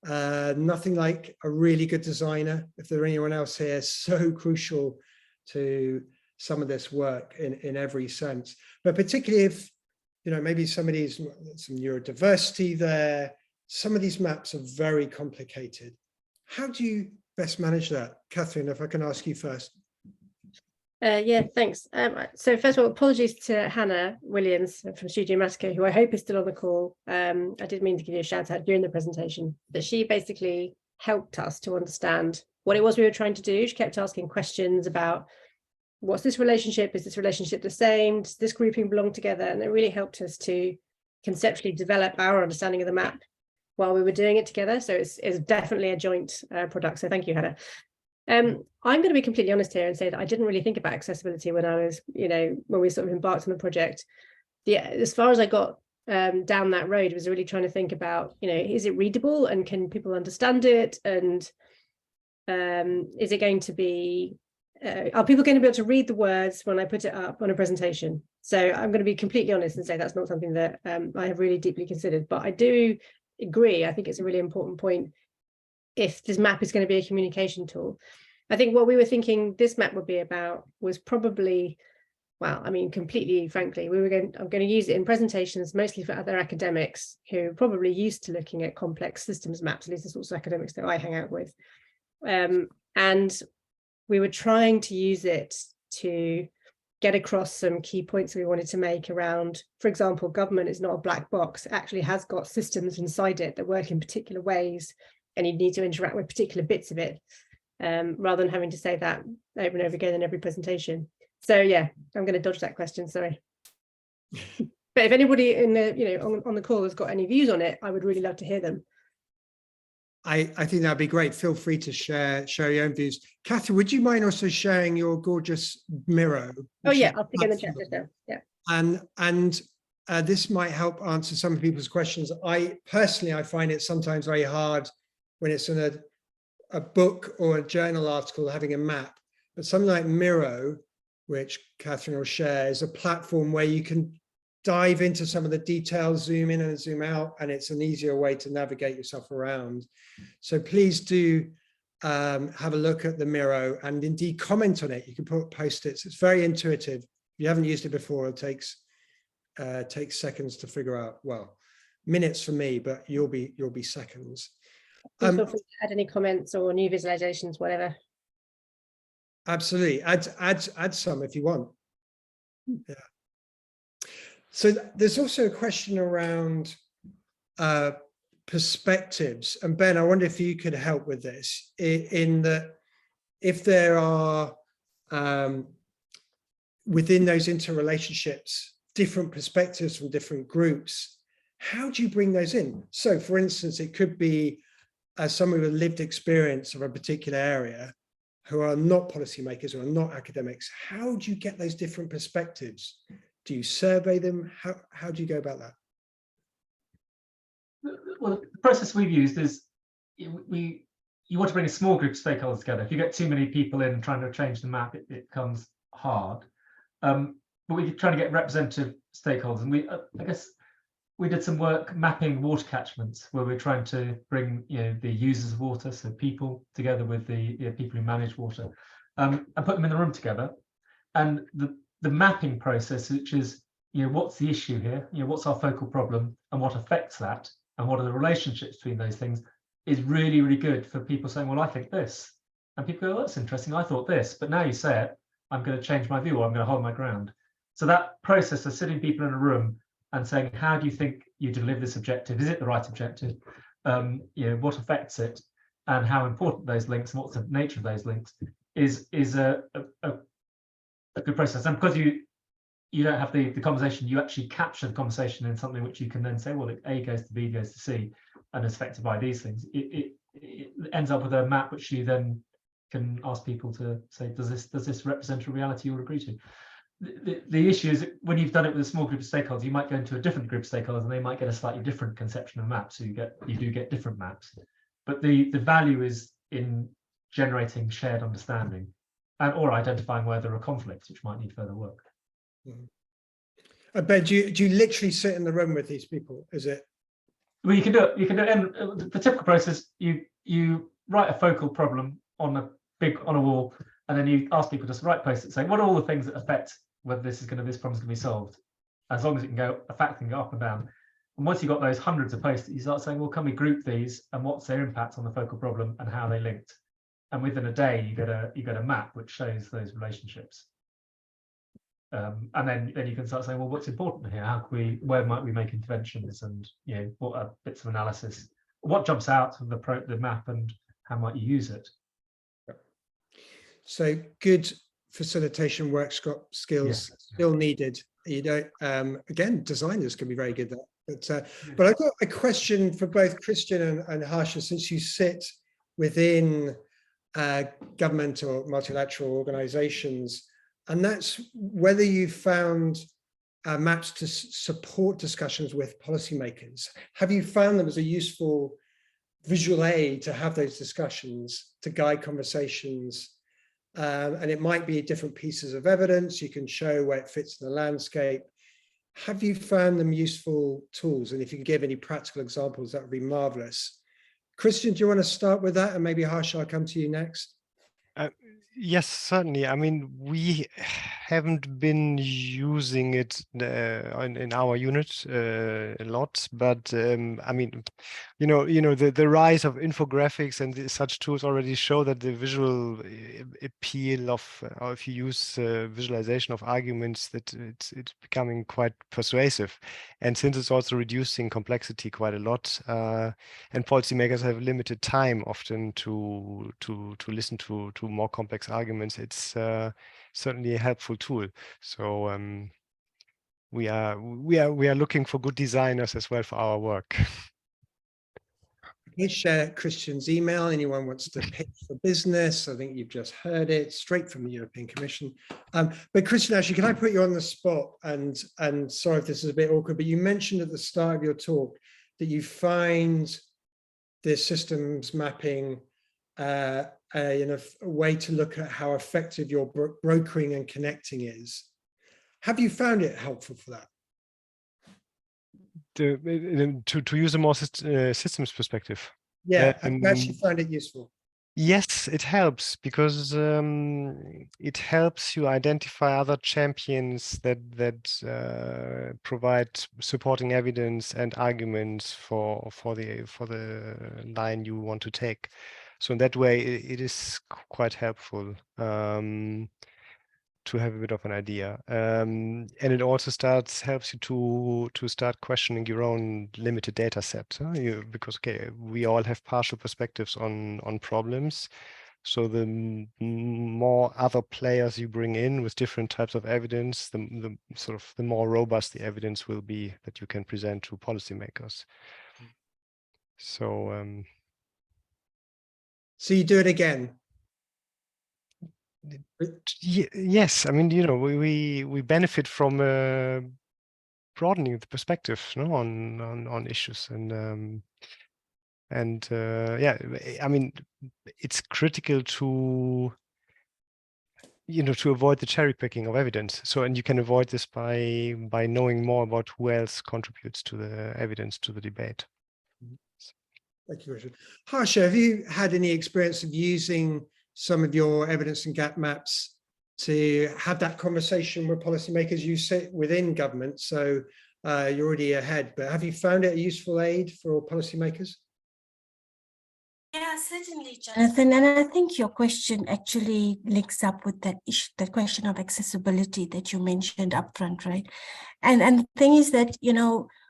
Speaker 1: Nothing like a really good designer, if there anyone else here, so crucial to some of this work in every sense. But particularly if, you know, maybe some neurodiversity there, some of these maps are very complicated. How do you best manage that? Catherine, if I can ask you first.
Speaker 2: Yeah, thanks. So first of all, apologies to Hannah Williams from Studio Matica, who I hope is still on the call. I did mean to give you a shout out during the presentation, but she basically helped us to understand what it was we were trying to do. She kept asking questions about what's this relationship? Is this relationship the same? Does this grouping belong together? And it really helped us to conceptually develop our understanding of the map while we were doing it together. So it's definitely a joint product. So thank you, Hannah. I'm going to be completely honest here and say that I didn't really think about accessibility when I was, you know, when we sort of embarked on the project. As far as I got down that road, was really trying to think about, you know, is it readable and can people understand it? And is it going to be, are people going to be able to read the words when I put it up on a presentation? So I'm going to be completely honest and say that's not something that I have really deeply considered, but I do agree. I think it's a really important point. If this map is going to be a communication tool, I think what we were thinking this map would be about was probably, well, I mean, completely frankly, I'm going to use it in presentations, mostly for other academics who are probably used to looking at complex systems maps, at least the sorts of academics that I hang out with. And we were trying to use it to get across some key points we wanted to make around, for example, government is not a black box. It actually has got systems inside it that work in particular ways, and you need to interact with particular bits of it, rather than having to say that over and over again in every presentation. So yeah, I'm going to dodge that question, sorry. But if anybody in the, you know, on the call has got any views on it, I would really love to hear them.
Speaker 1: I think that'd be great. Feel free to share your own views. Catherine, would you mind also sharing your gorgeous Miro?
Speaker 2: Oh yeah, I'll stick in the chat just now. Yeah.
Speaker 1: And this might help answer some of people's questions. I personally find it sometimes very hard when it's in a book or a journal article having a map, but something like Miro, which Catherine will share, is a platform where you can dive into some of the details, zoom in and zoom out, and it's an easier way to navigate yourself around. So please do have a look at the Miro and indeed comment on it. You can put post-its. It's very intuitive. If you haven't used it before, it takes seconds to figure out. Well, minutes for me, but you'll be seconds.
Speaker 2: Feel free to add any comments or new visualizations, whatever.
Speaker 1: Absolutely, add some if you want. Yeah. So there's also a question around perspectives, and Ben, I wonder if you could help with this. In that, if there are within those interrelationships different perspectives from different groups, how do you bring those in? So, for instance, it could be someone with lived experience of a particular area who are not policymakers or are not academics. How do you get those different perspectives? Do you survey them? How do you go about that?
Speaker 5: Well, the process we've used is you want to bring a small group of stakeholders together. If you get too many people in trying to change the map, it becomes hard. But we're trying to get representative stakeholders, and I guess we did some work mapping water catchments where we're trying to bring, you know, the users of water, so people, together with the people who manage water, and put them in the room together. And the mapping process, which is, you know, what's the issue here, you know, what's our focal problem and what affects that, and what are the relationships between those things, is really, really good for people saying, well, I think this, and people go, oh, that's interesting, I thought this, but now you say it, I'm going to change my view, or I'm going to hold my ground. So that process of sitting people in a room and saying, how do you think you deliver this objective? Is it the right objective? You know, what affects it, and how important those links and what's the nature of those links is a good process. And because you don't have the conversation, you actually capture the conversation in something which you can then say, well, A goes to B goes to C and is affected by these things. It ends up with a map which you then can ask people to say, does this represent a reality you'll agree to? The issue is when you've done it with a small group of stakeholders, you might go into a different group of stakeholders and they might get a slightly different conception of maps. So you do get different maps, but the value is in generating shared understanding. or identifying where there are conflicts which might need further work.
Speaker 1: Ben, do you literally sit in the room with these people? Is it?
Speaker 5: Well, you can do it. You can do it in the typical process. You write a focal problem on a wall, and then you ask people to write post-it saying, what are all the things that affect whether this problem's going to be solved? As long as it can go, a fact can go up and down. And once you've got those hundreds of post-it, you start saying, well, can we group these, and what's their impact on the focal problem and how they linked? And within a day, you get a map which shows those relationships. And then you can start saying, well, what's important here? Where might we make interventions? And what are bits of analysis? What jumps out of the map, and how might you use it?
Speaker 1: So good facilitation workshop skills still needed. You don't. Again, designers can be very good at that. But I've got a question for both Christian and Harsha, since you sit within government or multilateral organizations, and that's whether you found maps to support discussions with policymakers. Have you found them as a useful visual aid to have those discussions, to guide conversations? And it might be different pieces of evidence. You can show where it fits in the landscape. Have you found them useful tools? And if you can give any practical examples, that would be marvelous. Christian, do you want to start with that? And maybe Harsha, I'll come to you next.
Speaker 4: Yes, certainly. I mean, we haven't been using it in our unit a lot, but I mean, the rise of infographics and such tools already show that the visual appeal of, or if you use visualization of arguments, that it's becoming quite persuasive. And since it's also reducing complexity quite a lot, and policymakers have limited time often to listen to more complex arguments, it's certainly a helpful tool. So we are looking for good designers as well for our work.
Speaker 1: Please share Christian's email. Anyone wants to pitch for business? I think you've just heard it straight from the European Commission. But Christian, actually, can I put you on the spot? And sorry if this is a bit awkward, but you mentioned at the start of your talk that you find the systems mapping a way to look at how effective your brokering and connecting is. Have you found it helpful for that?
Speaker 4: To use a more systems perspective.
Speaker 1: Yeah, I've actually found it useful.
Speaker 4: Yes, it helps, because it helps you identify other champions that provide supporting evidence and arguments for the line you want to take. So in that way, it is quite helpful to have a bit of an idea, and it also helps you to start questioning your own limited data set, because we all have partial perspectives on problems. So the more other players you bring in with different types of evidence, the more robust the evidence will be that you can present to policymakers. So
Speaker 1: you do it again?
Speaker 4: Yes, I mean, we benefit from broadening the perspective, on issues, and yeah, I mean, it's critical to avoid the cherry picking of evidence. So, and you can avoid this by knowing more about who else contributes to the evidence, to the debate.
Speaker 1: Thank you, Richard. Harsha, have you had any experience of using some of your evidence and gap maps to have that conversation with policymakers? You sit within government, so you're already ahead, but have you found it a useful aid for policymakers?
Speaker 3: Yeah, certainly, Jonathan. And I think your question actually links up with that issue, that question of accessibility that you mentioned upfront, right? And the thing is that,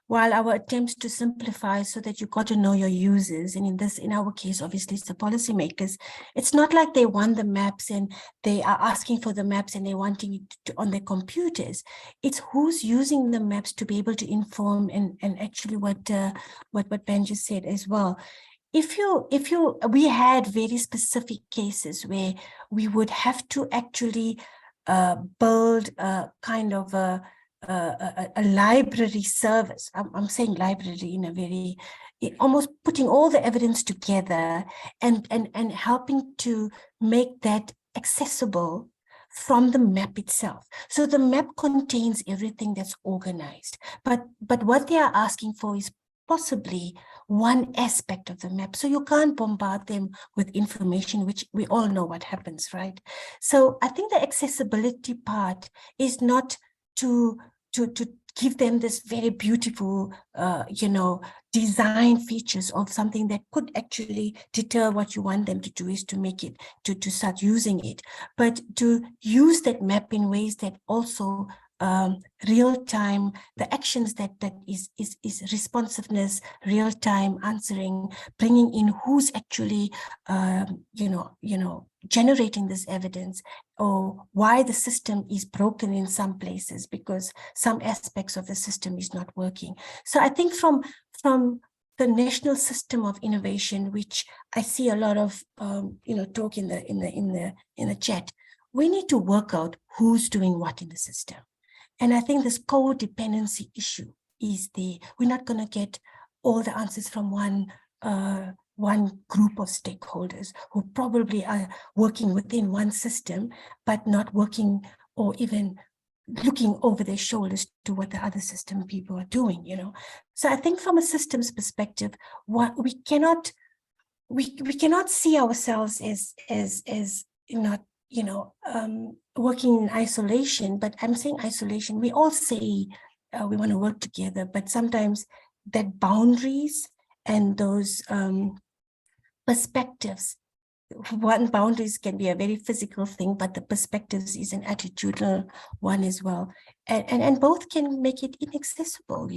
Speaker 3: while our attempts to simplify so that you got to know your users, and in our case, obviously it's the policymakers, it's not like they want the maps and they are asking for the maps and they're wanting it on their computers. It's who's using the maps to be able to inform, and actually what Ben just said as well. We had very specific cases where we would have to actually build a kind of a library service. I'm saying library in a very, almost putting all the evidence together and helping to make that accessible from the map itself. So the map contains everything that's organized, but what they are asking for is possibly one aspect of the map. So you can't bombard them with information, which we all know what happens, right? So I think the accessibility part is not to give them this very beautiful, design features of something that could actually deter what you want them to do, is to make it, to start using it, but to use that map in ways that also real time, the actions that is responsiveness, real time answering, bringing in who's actually generating this evidence, or why the system is broken in some places because some aspects of the system is not working. So I think from the national system of innovation, which I see a lot of talk in the chat, we need to work out who's doing what in the system. And I think this codependency issue is we're not going to get all the answers from one group of stakeholders who probably are working within one system, but not working or even looking over their shoulders to what the other system people are doing, So I think from a systems perspective, what we cannot see ourselves as not working in isolation, but I'm saying isolation. We all say we want to work together, but sometimes that boundaries and those perspectives, boundaries can be a very physical thing, but the perspectives is an attitudinal one as well. And both can make it inaccessible,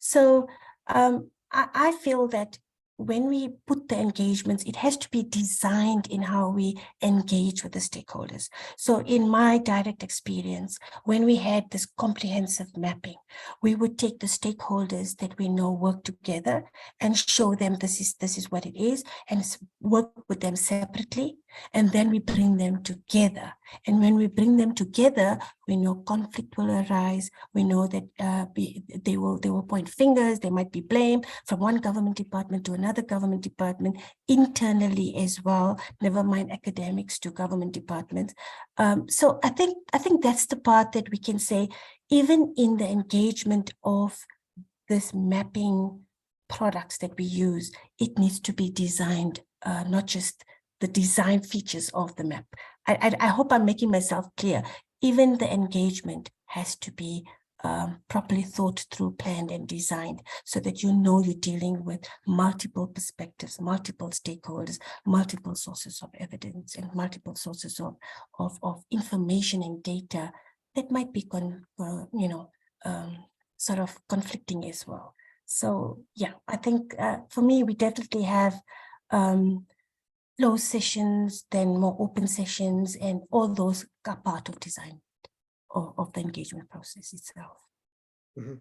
Speaker 3: So I feel that when we put the engagements, it has to be designed in how we engage with the stakeholders. So in my direct experience, when we had this comprehensive mapping, we would take the stakeholders that we know work together and show them this is what it is, and work with them separately. And then we bring them together. And when we bring them together, we know conflict will arise. We know that they will point fingers. There might be blame from one government department to another government department, internally as well, never mind academics to government departments. So I think that's the part that we can say, even in the engagement of this mapping products that we use, it needs to be designed, not just the design features of the map. I hope I'm making myself clear. Even the engagement has to be properly thought through, planned and designed, so that you're dealing with multiple perspectives, multiple stakeholders, multiple sources of evidence, and multiple sources of information and data that might be sort of conflicting as well. So yeah, I think for me, we definitely have closed sessions, then more open sessions, and all those are part of design of the engagement process itself.
Speaker 1: Mm-hmm.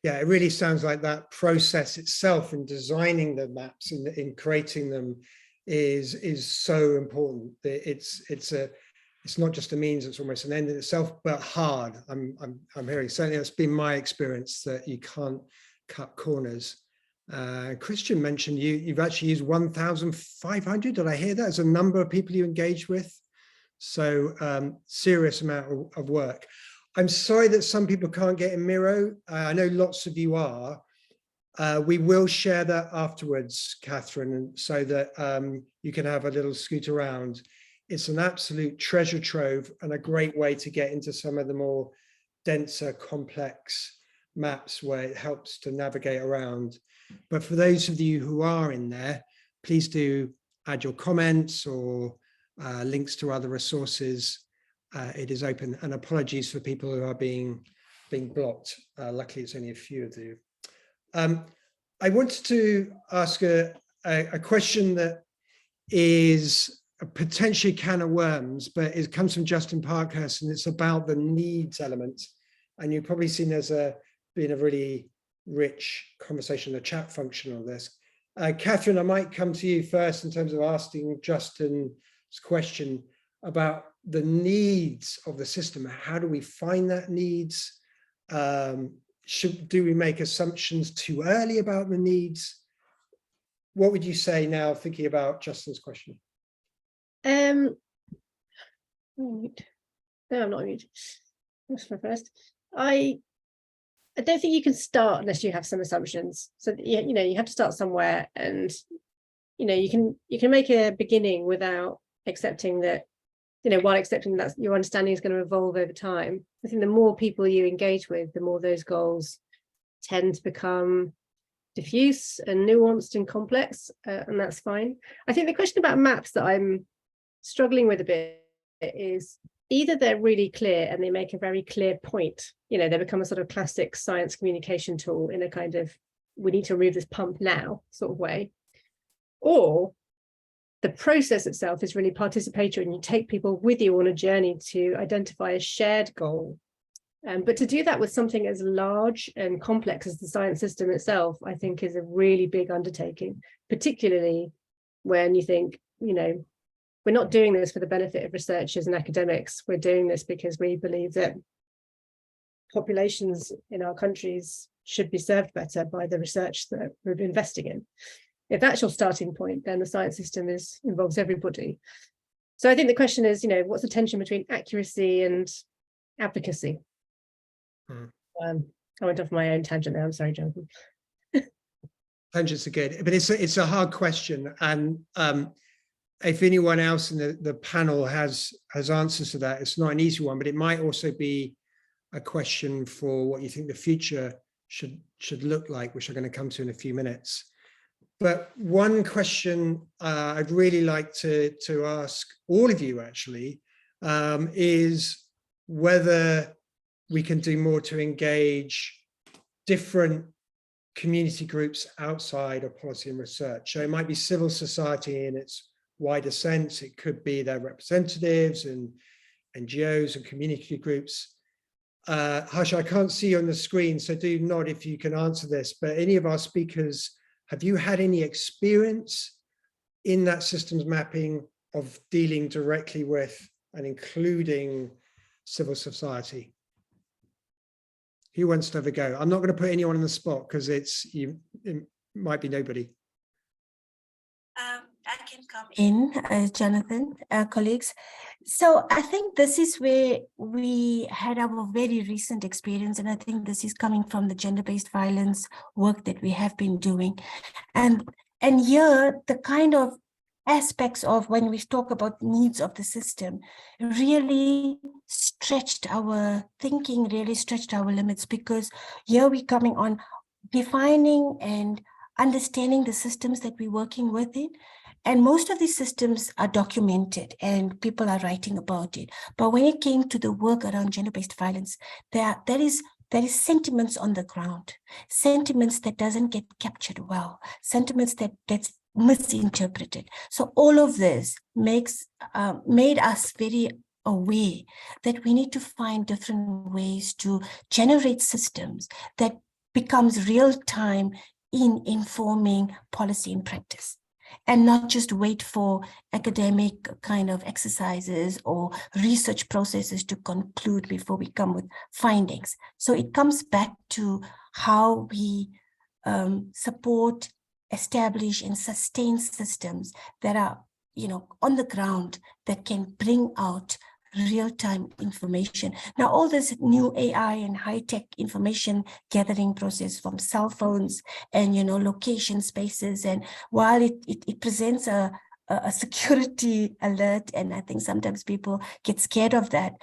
Speaker 1: Yeah, it really sounds like that process itself in designing the maps and in creating them is so important. It's not just a means; it's almost an end in itself, but hard. I'm hearing, certainly that's been my experience, that you can't cut corners. Christian mentioned you've actually used 1,500. Did I hear that as a number of people you engaged with? So serious amount of work. I'm sorry that some people can't get in Miro. I know lots of you are. We will share that afterwards, Catherine, so that you can have a little scoot around. It's an absolute treasure trove and a great way to get into some of the more denser, complex maps where it helps to navigate around. But for those of you who are in there, please do add your comments or links to other resources. It is open, and apologies for people who are being blocked. Luckily, it's only a few of you. I wanted to ask a question that is potentially a can of worms, but it comes from Justin Parkhurst, and it's about the needs element. And you've probably seen there's been a really rich conversation in the chat function on this. Catherine, I might come to you first in terms of asking Justin's question about the needs of the system. How do we find that needs? Do we make assumptions too early about the needs? What would you say now, thinking about Justin's question?
Speaker 2: Right. No, I'm not muted. That's my first. I don't think you can start unless you have some assumptions. So you know, you have to start somewhere, and you know, you can make a beginning without accepting that, you know, while accepting that your understanding is going to evolve over time. I think the more people you engage with, the more those goals tend to become diffuse and nuanced and complex, and that's fine. I think the question about maps that I'm struggling with a bit is either they're really clear and they make a very clear point, you know, they become a sort of classic science communication tool in a kind of, we need to remove this pump now sort of way, or the process itself is really participatory and you take people with you on a journey to identify a shared goal. But to do that with something as large and complex as the science system itself, I think is a really big undertaking, particularly when you think, you know, we're not doing this for the benefit of researchers and academics. We're doing this because we believe that populations in our countries should be served better by the research that we're investing in. If that's your starting point, then the science system involves everybody. So I think the question is, you know, what's the tension between accuracy and advocacy? I went off my own tangent there. I'm sorry, Jonathan.
Speaker 1: Tangents are good, but it's a hard question, and if anyone else in the panel has answers to that, it's not an easy one, but it might also be a question for what you think the future should look like, which I'm going to come to in a few minutes. But one question I'd really like to ask all of you actually is whether we can do more to engage different community groups outside of policy and research. So it might be civil society in its wider sense. It could be their representatives and NGOs and community groups. Harsha, I can't see you on the screen, so do nod if you can answer this, but any of our speakers, have you had any experience in that systems mapping of dealing directly with and including civil society? Who wants to have a go? I'm not going to put anyone on the spot because it might be nobody.
Speaker 3: I can come in, Jonathan, colleagues. So I think this is where we had our very recent experience, and I think this is coming from the gender-based violence work that we have been doing. And here, the kind of aspects of when we talk about needs of the system really stretched our thinking, really stretched our limits, because here we're coming on defining and understanding the systems that we're working within. And most of these systems are documented and people are writing about it. But when it came to the work around gender-based violence, there is sentiments on the ground, sentiments that doesn't get captured well, sentiments that's misinterpreted. So all of this made us very aware that we need to find different ways to generate systems that becomes real time in informing policy and practice, and not just wait for academic kind of exercises or research processes to conclude before we come with findings. So it comes back to how we support, establish, and sustain systems that are, you know, on the ground, that can bring out real-time information. Now, all this new AI and high-tech information gathering process from cell phones and, you know, location spaces, and while it presents a security alert, and I think sometimes people get scared of that,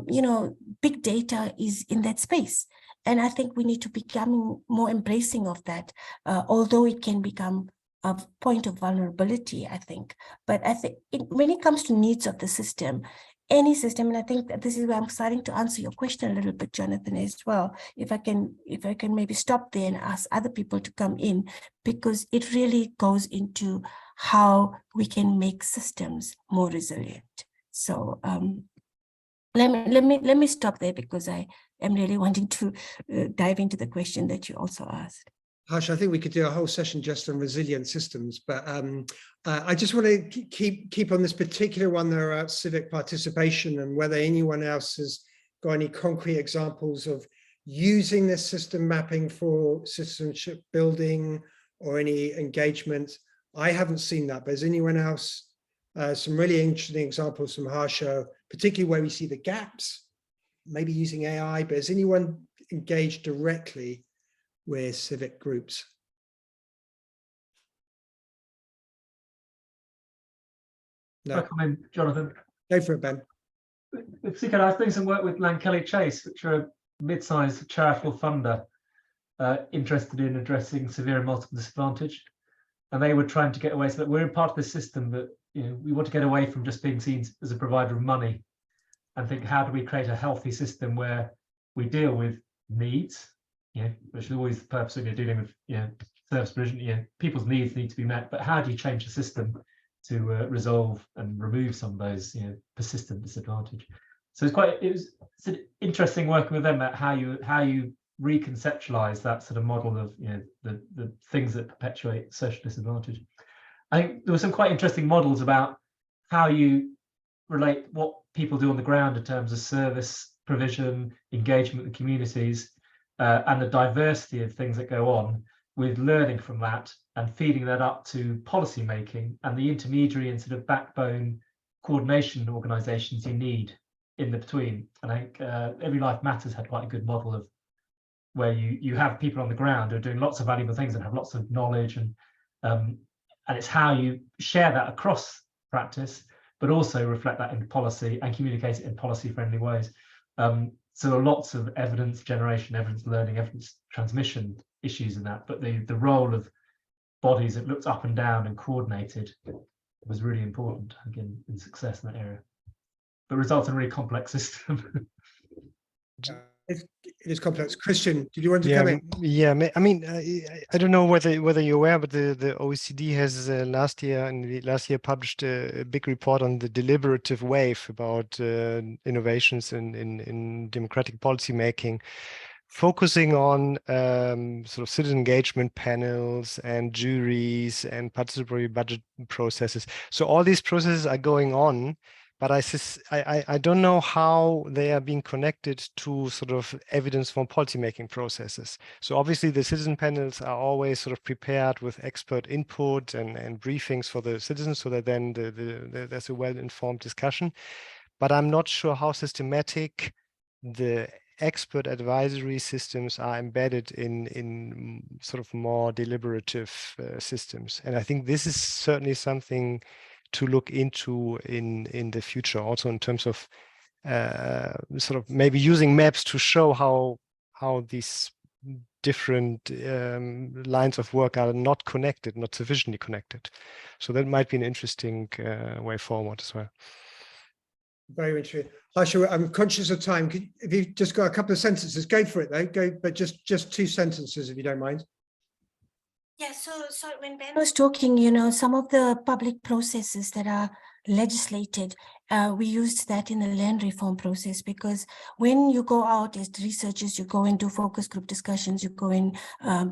Speaker 3: you know, big data is in that space. And I think we need to become more embracing of that, although it can become a point of vulnerability, I think. But I think when it comes to needs of the system, any system, and I think that this is where I'm starting to answer your question a little bit, Jonathan, as well. If I can maybe stop there and ask other people to come in, because it really goes into how we can make systems more resilient. So let me stop there, because I am really wanting to dive into the question that you also asked.
Speaker 1: Harsh, I think we could do a whole session just on resilient systems, but I just want to keep on this particular one there about civic participation, and whether anyone else has got any concrete examples of using this system mapping for citizenship building or any engagement. I haven't seen that, but has anyone else some really interesting examples from Harsha, particularly where we see the gaps, maybe using AI, but has anyone engaged directly with civic groups? No.
Speaker 5: I come in, Jonathan.
Speaker 1: Go for it, Ben.
Speaker 5: With CCAD, I was doing some work with Lankelly Chase, which are a mid-sized charitable funder interested in addressing severe and multiple disadvantage. And they were trying to get away, so that we're in part of the system, but we want to get away from just being seen as a provider of money and think, how do we create a healthy system where we deal with needs, which is always the purpose of dealing with service provision. People's needs need to be met, but how do you change the system to resolve and remove some of those persistent disadvantage? So it's an interesting working with them at how you reconceptualize that sort of model of the things that perpetuate social disadvantage. I think there were some quite interesting models about how you relate what people do on the ground in terms of service provision, engagement with communities, and the diversity of things that go on, with learning from that and feeding that up to policy making and the intermediary and sort of backbone coordination organizations you need in the between. And I think Every Life Matters had quite a good model of where you have people on the ground who are doing lots of valuable things and have lots of knowledge, and it's how you share that across practice, but also reflect that into policy and communicate it in policy-friendly ways. So lots of evidence generation, evidence learning, evidence transmission issues in that, but the role of bodies that looked up and down and coordinated was really important, again, in success in that area, but results in a really complex system.
Speaker 1: It is complex. Christian, did you want to come in?
Speaker 4: Yeah, I mean, I don't know whether you're aware, but the OECD has last year published a big report on the deliberative wave about innovations in democratic policy making, focusing on sort of citizen engagement panels and juries and participatory budget processes. So all these processes are going on, but I don't know how they are being connected to sort of evidence-informed policymaking processes. So obviously the citizen panels are always sort of prepared with expert input and briefings for the citizens, so that then there's a well-informed discussion. But I'm not sure how systematic the expert advisory systems are embedded in sort of more deliberative systems. And I think this is certainly something to look into in the future, also in terms of sort of maybe using maps to show how these different lines of work are not connected, not sufficiently connected. So that might be an interesting way forward as well.
Speaker 1: Very interesting. Harsha, I'm conscious of time. If you've just got a couple of sentences, go for it though. Go, but just 2 sentences if you don't mind.
Speaker 3: Yeah, so when Ben was talking, some of the public processes that are legislated, we used that in the land reform process, because when you go out as researchers, you go and do focus group discussions, you go and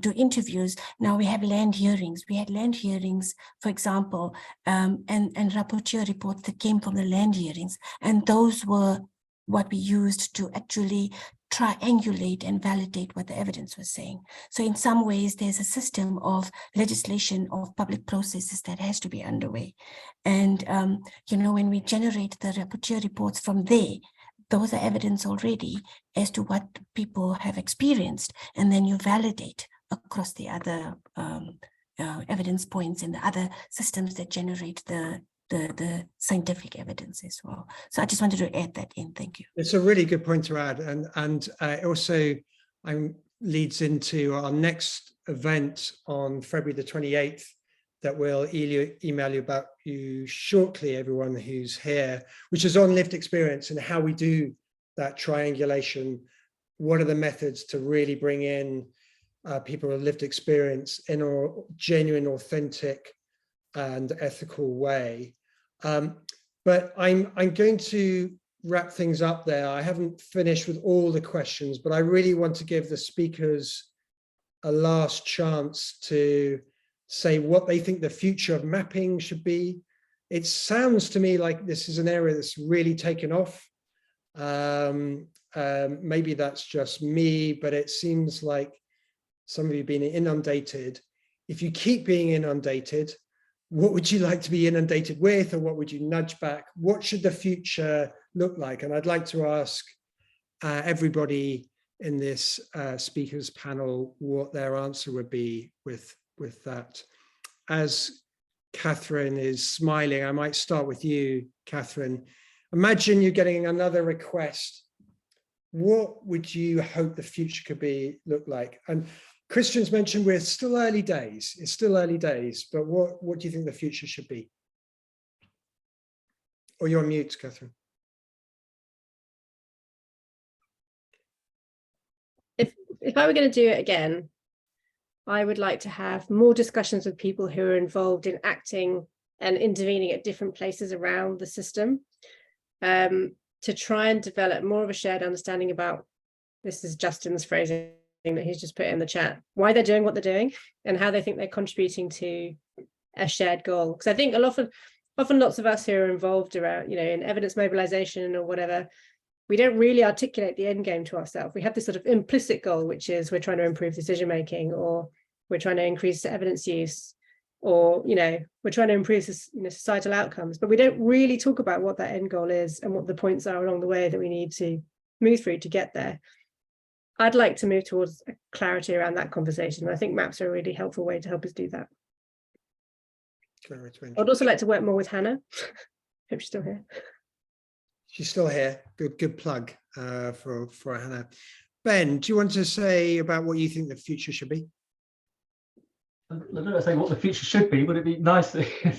Speaker 3: do interviews. Now we have land hearings. We had land hearings, for example, and rapporteur reports that came from the land hearings. And those were what we used to actually triangulate and validate what the evidence was saying. So in some ways, there's a system of legislation of public processes that has to be underway. And, when we generate the rapporteur reports from there, those are evidence already as to what people have experienced. And then you validate across the other evidence points and the other systems that generate the scientific evidence as well. So I just wanted to add that in. Thank you.
Speaker 1: It's a really good point to add, and also leads into our next event on February the 28th that we'll email you shortly, everyone who's here, which is on lived experience and how we do that triangulation. What are the methods to really bring in people with lived experience in a genuine, authentic, and ethical way? But I'm going to wrap things up there. I haven't finished with all the questions, but I really want to give the speakers a last chance to say what they think the future of mapping should be. It sounds to me like this is an area that's really taken off. Maybe that's just me, but it seems like some of you have been inundated. If you keep being inundated, what would you like to be inundated with, or what would you nudge back? What should the future look like? And I'd like to ask everybody in this speakers panel what their answer would be with that. As Catherine is smiling, I might start with you, Catherine. Imagine you're getting another request. What would you hope the future could look like? And Christian's mentioned we're still early days. It's still early days, but what do you think the future should be? Or you're on mute, Catherine.
Speaker 2: If I were going to do it again, I would like to have more discussions with people who are involved in acting and intervening at different places around the system, to try and develop more of a shared understanding about, this is Justin's phrasing that he's just put in the chat, why they're doing what they're doing and how they think they're contributing to a shared goal. Because I think often lots of us who are involved around, in evidence mobilization or whatever, we don't really articulate the end game to ourselves. We have this sort of implicit goal, which is we're trying to improve decision making, or we're trying to increase evidence use, or we're trying to improve societal outcomes, but we don't really talk about what that end goal is and what the points are along the way that we need to move through to get there. I'd like to move towards a clarity around that conversation. I think maps are a really helpful way to help us do that. I'd also like to work more with Hannah. Hope she's still here.
Speaker 1: She's still here. Good plug for Hannah. Ben, do you want to say about what you think the future should be?
Speaker 5: I don't know, say what the future should be. Would it be nice? I think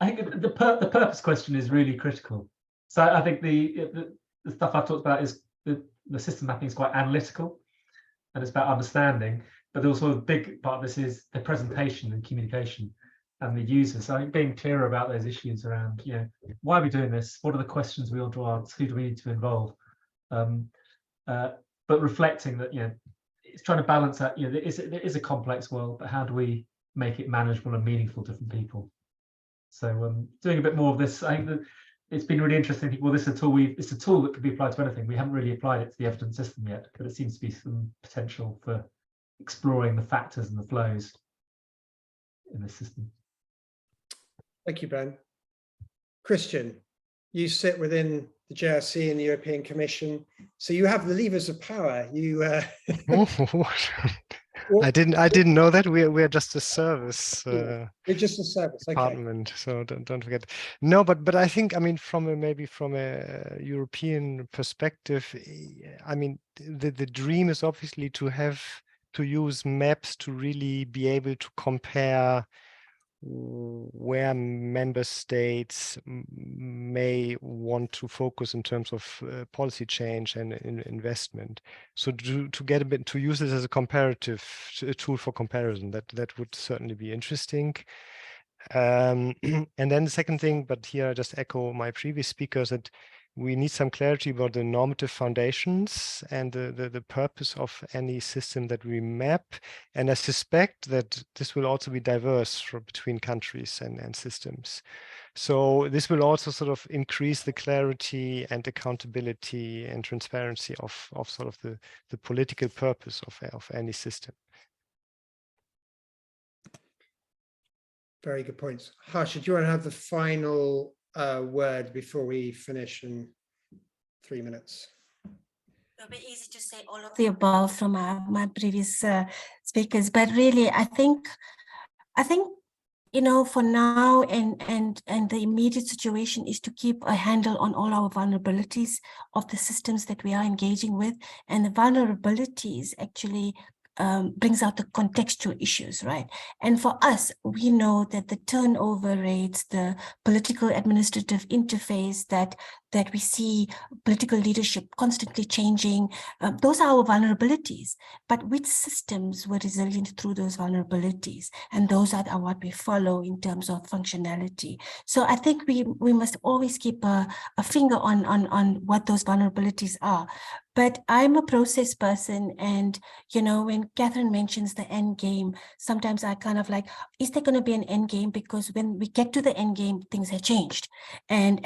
Speaker 5: the purpose question is really critical. So I think the stuff I've talked about is the system mapping is quite analytical, and it's about understanding. But also a big part of this is the presentation and communication and the users. So I think being clearer about those issues around, why are we doing this? What are the questions we want to answer? Who do we need to involve? But reflecting that, it's trying to balance that. It is a complex world, but how do we make it manageable and meaningful to different people? So doing a bit more of this, I think that it's been really interesting. I think, well, it's a tool that could be applied to anything. We haven't really applied it to the evidence system yet, but it seems to be some potential for exploring the factors and the flows in this system.
Speaker 1: Thank you, Ben. Christian, you sit within the JRC and the European Commission, so you have the levers of power.
Speaker 4: I didn't know that. We're just a service.
Speaker 1: We're just a service
Speaker 4: department. Okay. So don't forget. No, but I think, from a European perspective, the dream is obviously to use maps to really be able to compare where member states may want to focus in terms of policy change and investment. So to get a bit, to use this as a comparative tool for comparison, that would certainly be interesting. And then the second thing, but here I just echo my previous speakers, that we need some clarity about the normative foundations and the purpose of any system that we map. And I suspect that this will also be diverse between countries and systems. So this will also sort of increase the clarity and accountability and transparency of sort of the political purpose of any system.
Speaker 1: Very good points. Harsha, do you want to have the final word before we finish in 3 minutes?
Speaker 3: It'll be easy to say all of the above from my previous speakers, but really, I think, for now and the immediate situation is to keep a handle on all our vulnerabilities of the systems that we are engaging with, and the vulnerabilities actually brings out the contextual issues, right? And for us, we know that the turnover rates, the political administrative interface that we see, political leadership constantly changing, those are our vulnerabilities. But which systems were resilient through those vulnerabilities? And those are what we follow in terms of functionality. So I think we must always keep a finger on what those vulnerabilities are. But I'm a process person, and when Catherine mentions the end game, sometimes I kind of like, is there going to be an end game? Because when we get to the end game, things have changed, and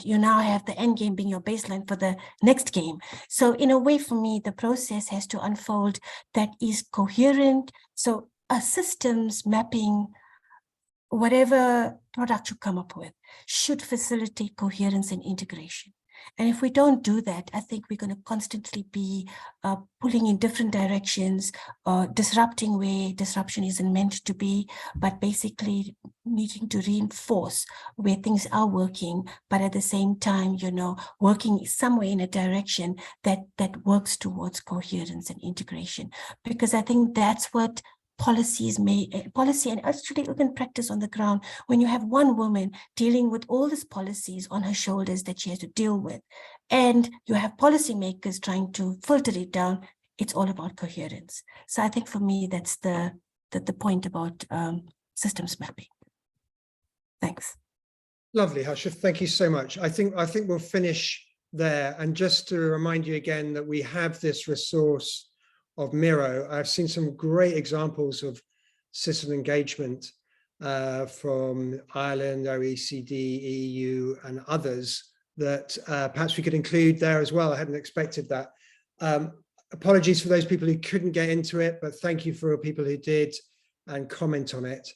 Speaker 3: you now have the end game being your baseline for the next game. So in a way, for me, the process has to unfold that is coherent. So a systems mapping whatever product you come up with should facilitate coherence and integration. And if we don't do that, I think we're going to constantly be pulling in different directions, disrupting where disruption isn't meant to be, but basically needing to reinforce where things are working, but at the same time, you know, working somewhere in a direction that works towards coherence and integration. Because I think that's what policy and actually even practice on the ground, when you have one woman dealing with all these policies on her shoulders that she has to deal with, and you have policymakers trying to filter it down, it's all about coherence. So I think for me, that's the point about systems mapping. Thanks.
Speaker 1: Lovely, Harsha. Thank you so much. I think we'll finish there. And just to remind you again that we have this resource of Miro. I've seen some great examples of system engagement from Ireland, OECD, EU, and others that perhaps we could include there as well. I hadn't expected that. Apologies for those people who couldn't get into it, but thank you for people who did and comment on it.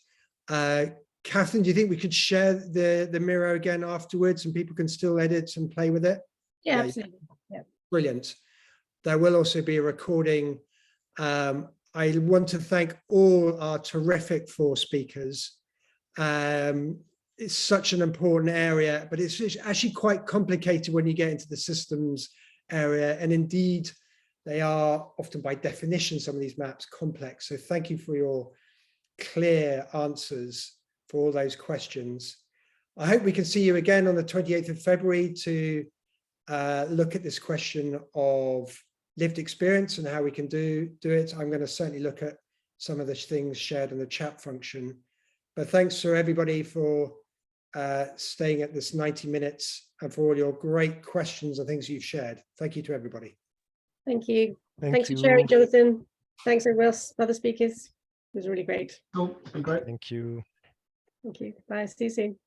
Speaker 1: Catherine, do you think we could share the Miro again afterwards and people can still edit and play with it?
Speaker 2: Yeah, absolutely. Yeah.
Speaker 1: Brilliant. There will also be a recording. I want to thank all our terrific 4 speakers. It's such an important area, but it's actually quite complicated when you get into the systems area. And indeed, they are often by definition, some of these maps complex. So thank you for your clear answers for all those questions. I hope we can see you again on the 28th of February to look at this question of lived experience and how we can do it. I'm going to certainly look at some of the things shared in the chat function. But thanks for everybody for staying at this 90 minutes and for all your great questions and things you've shared. Thank you to everybody.
Speaker 2: Thank you. Thanks
Speaker 4: you.
Speaker 2: for sharing, Jonathan. Thanks everyone else, other speakers. It was really great.
Speaker 5: Cool, it's been great.
Speaker 4: Thank you.
Speaker 2: Thank you. Bye. See you soon.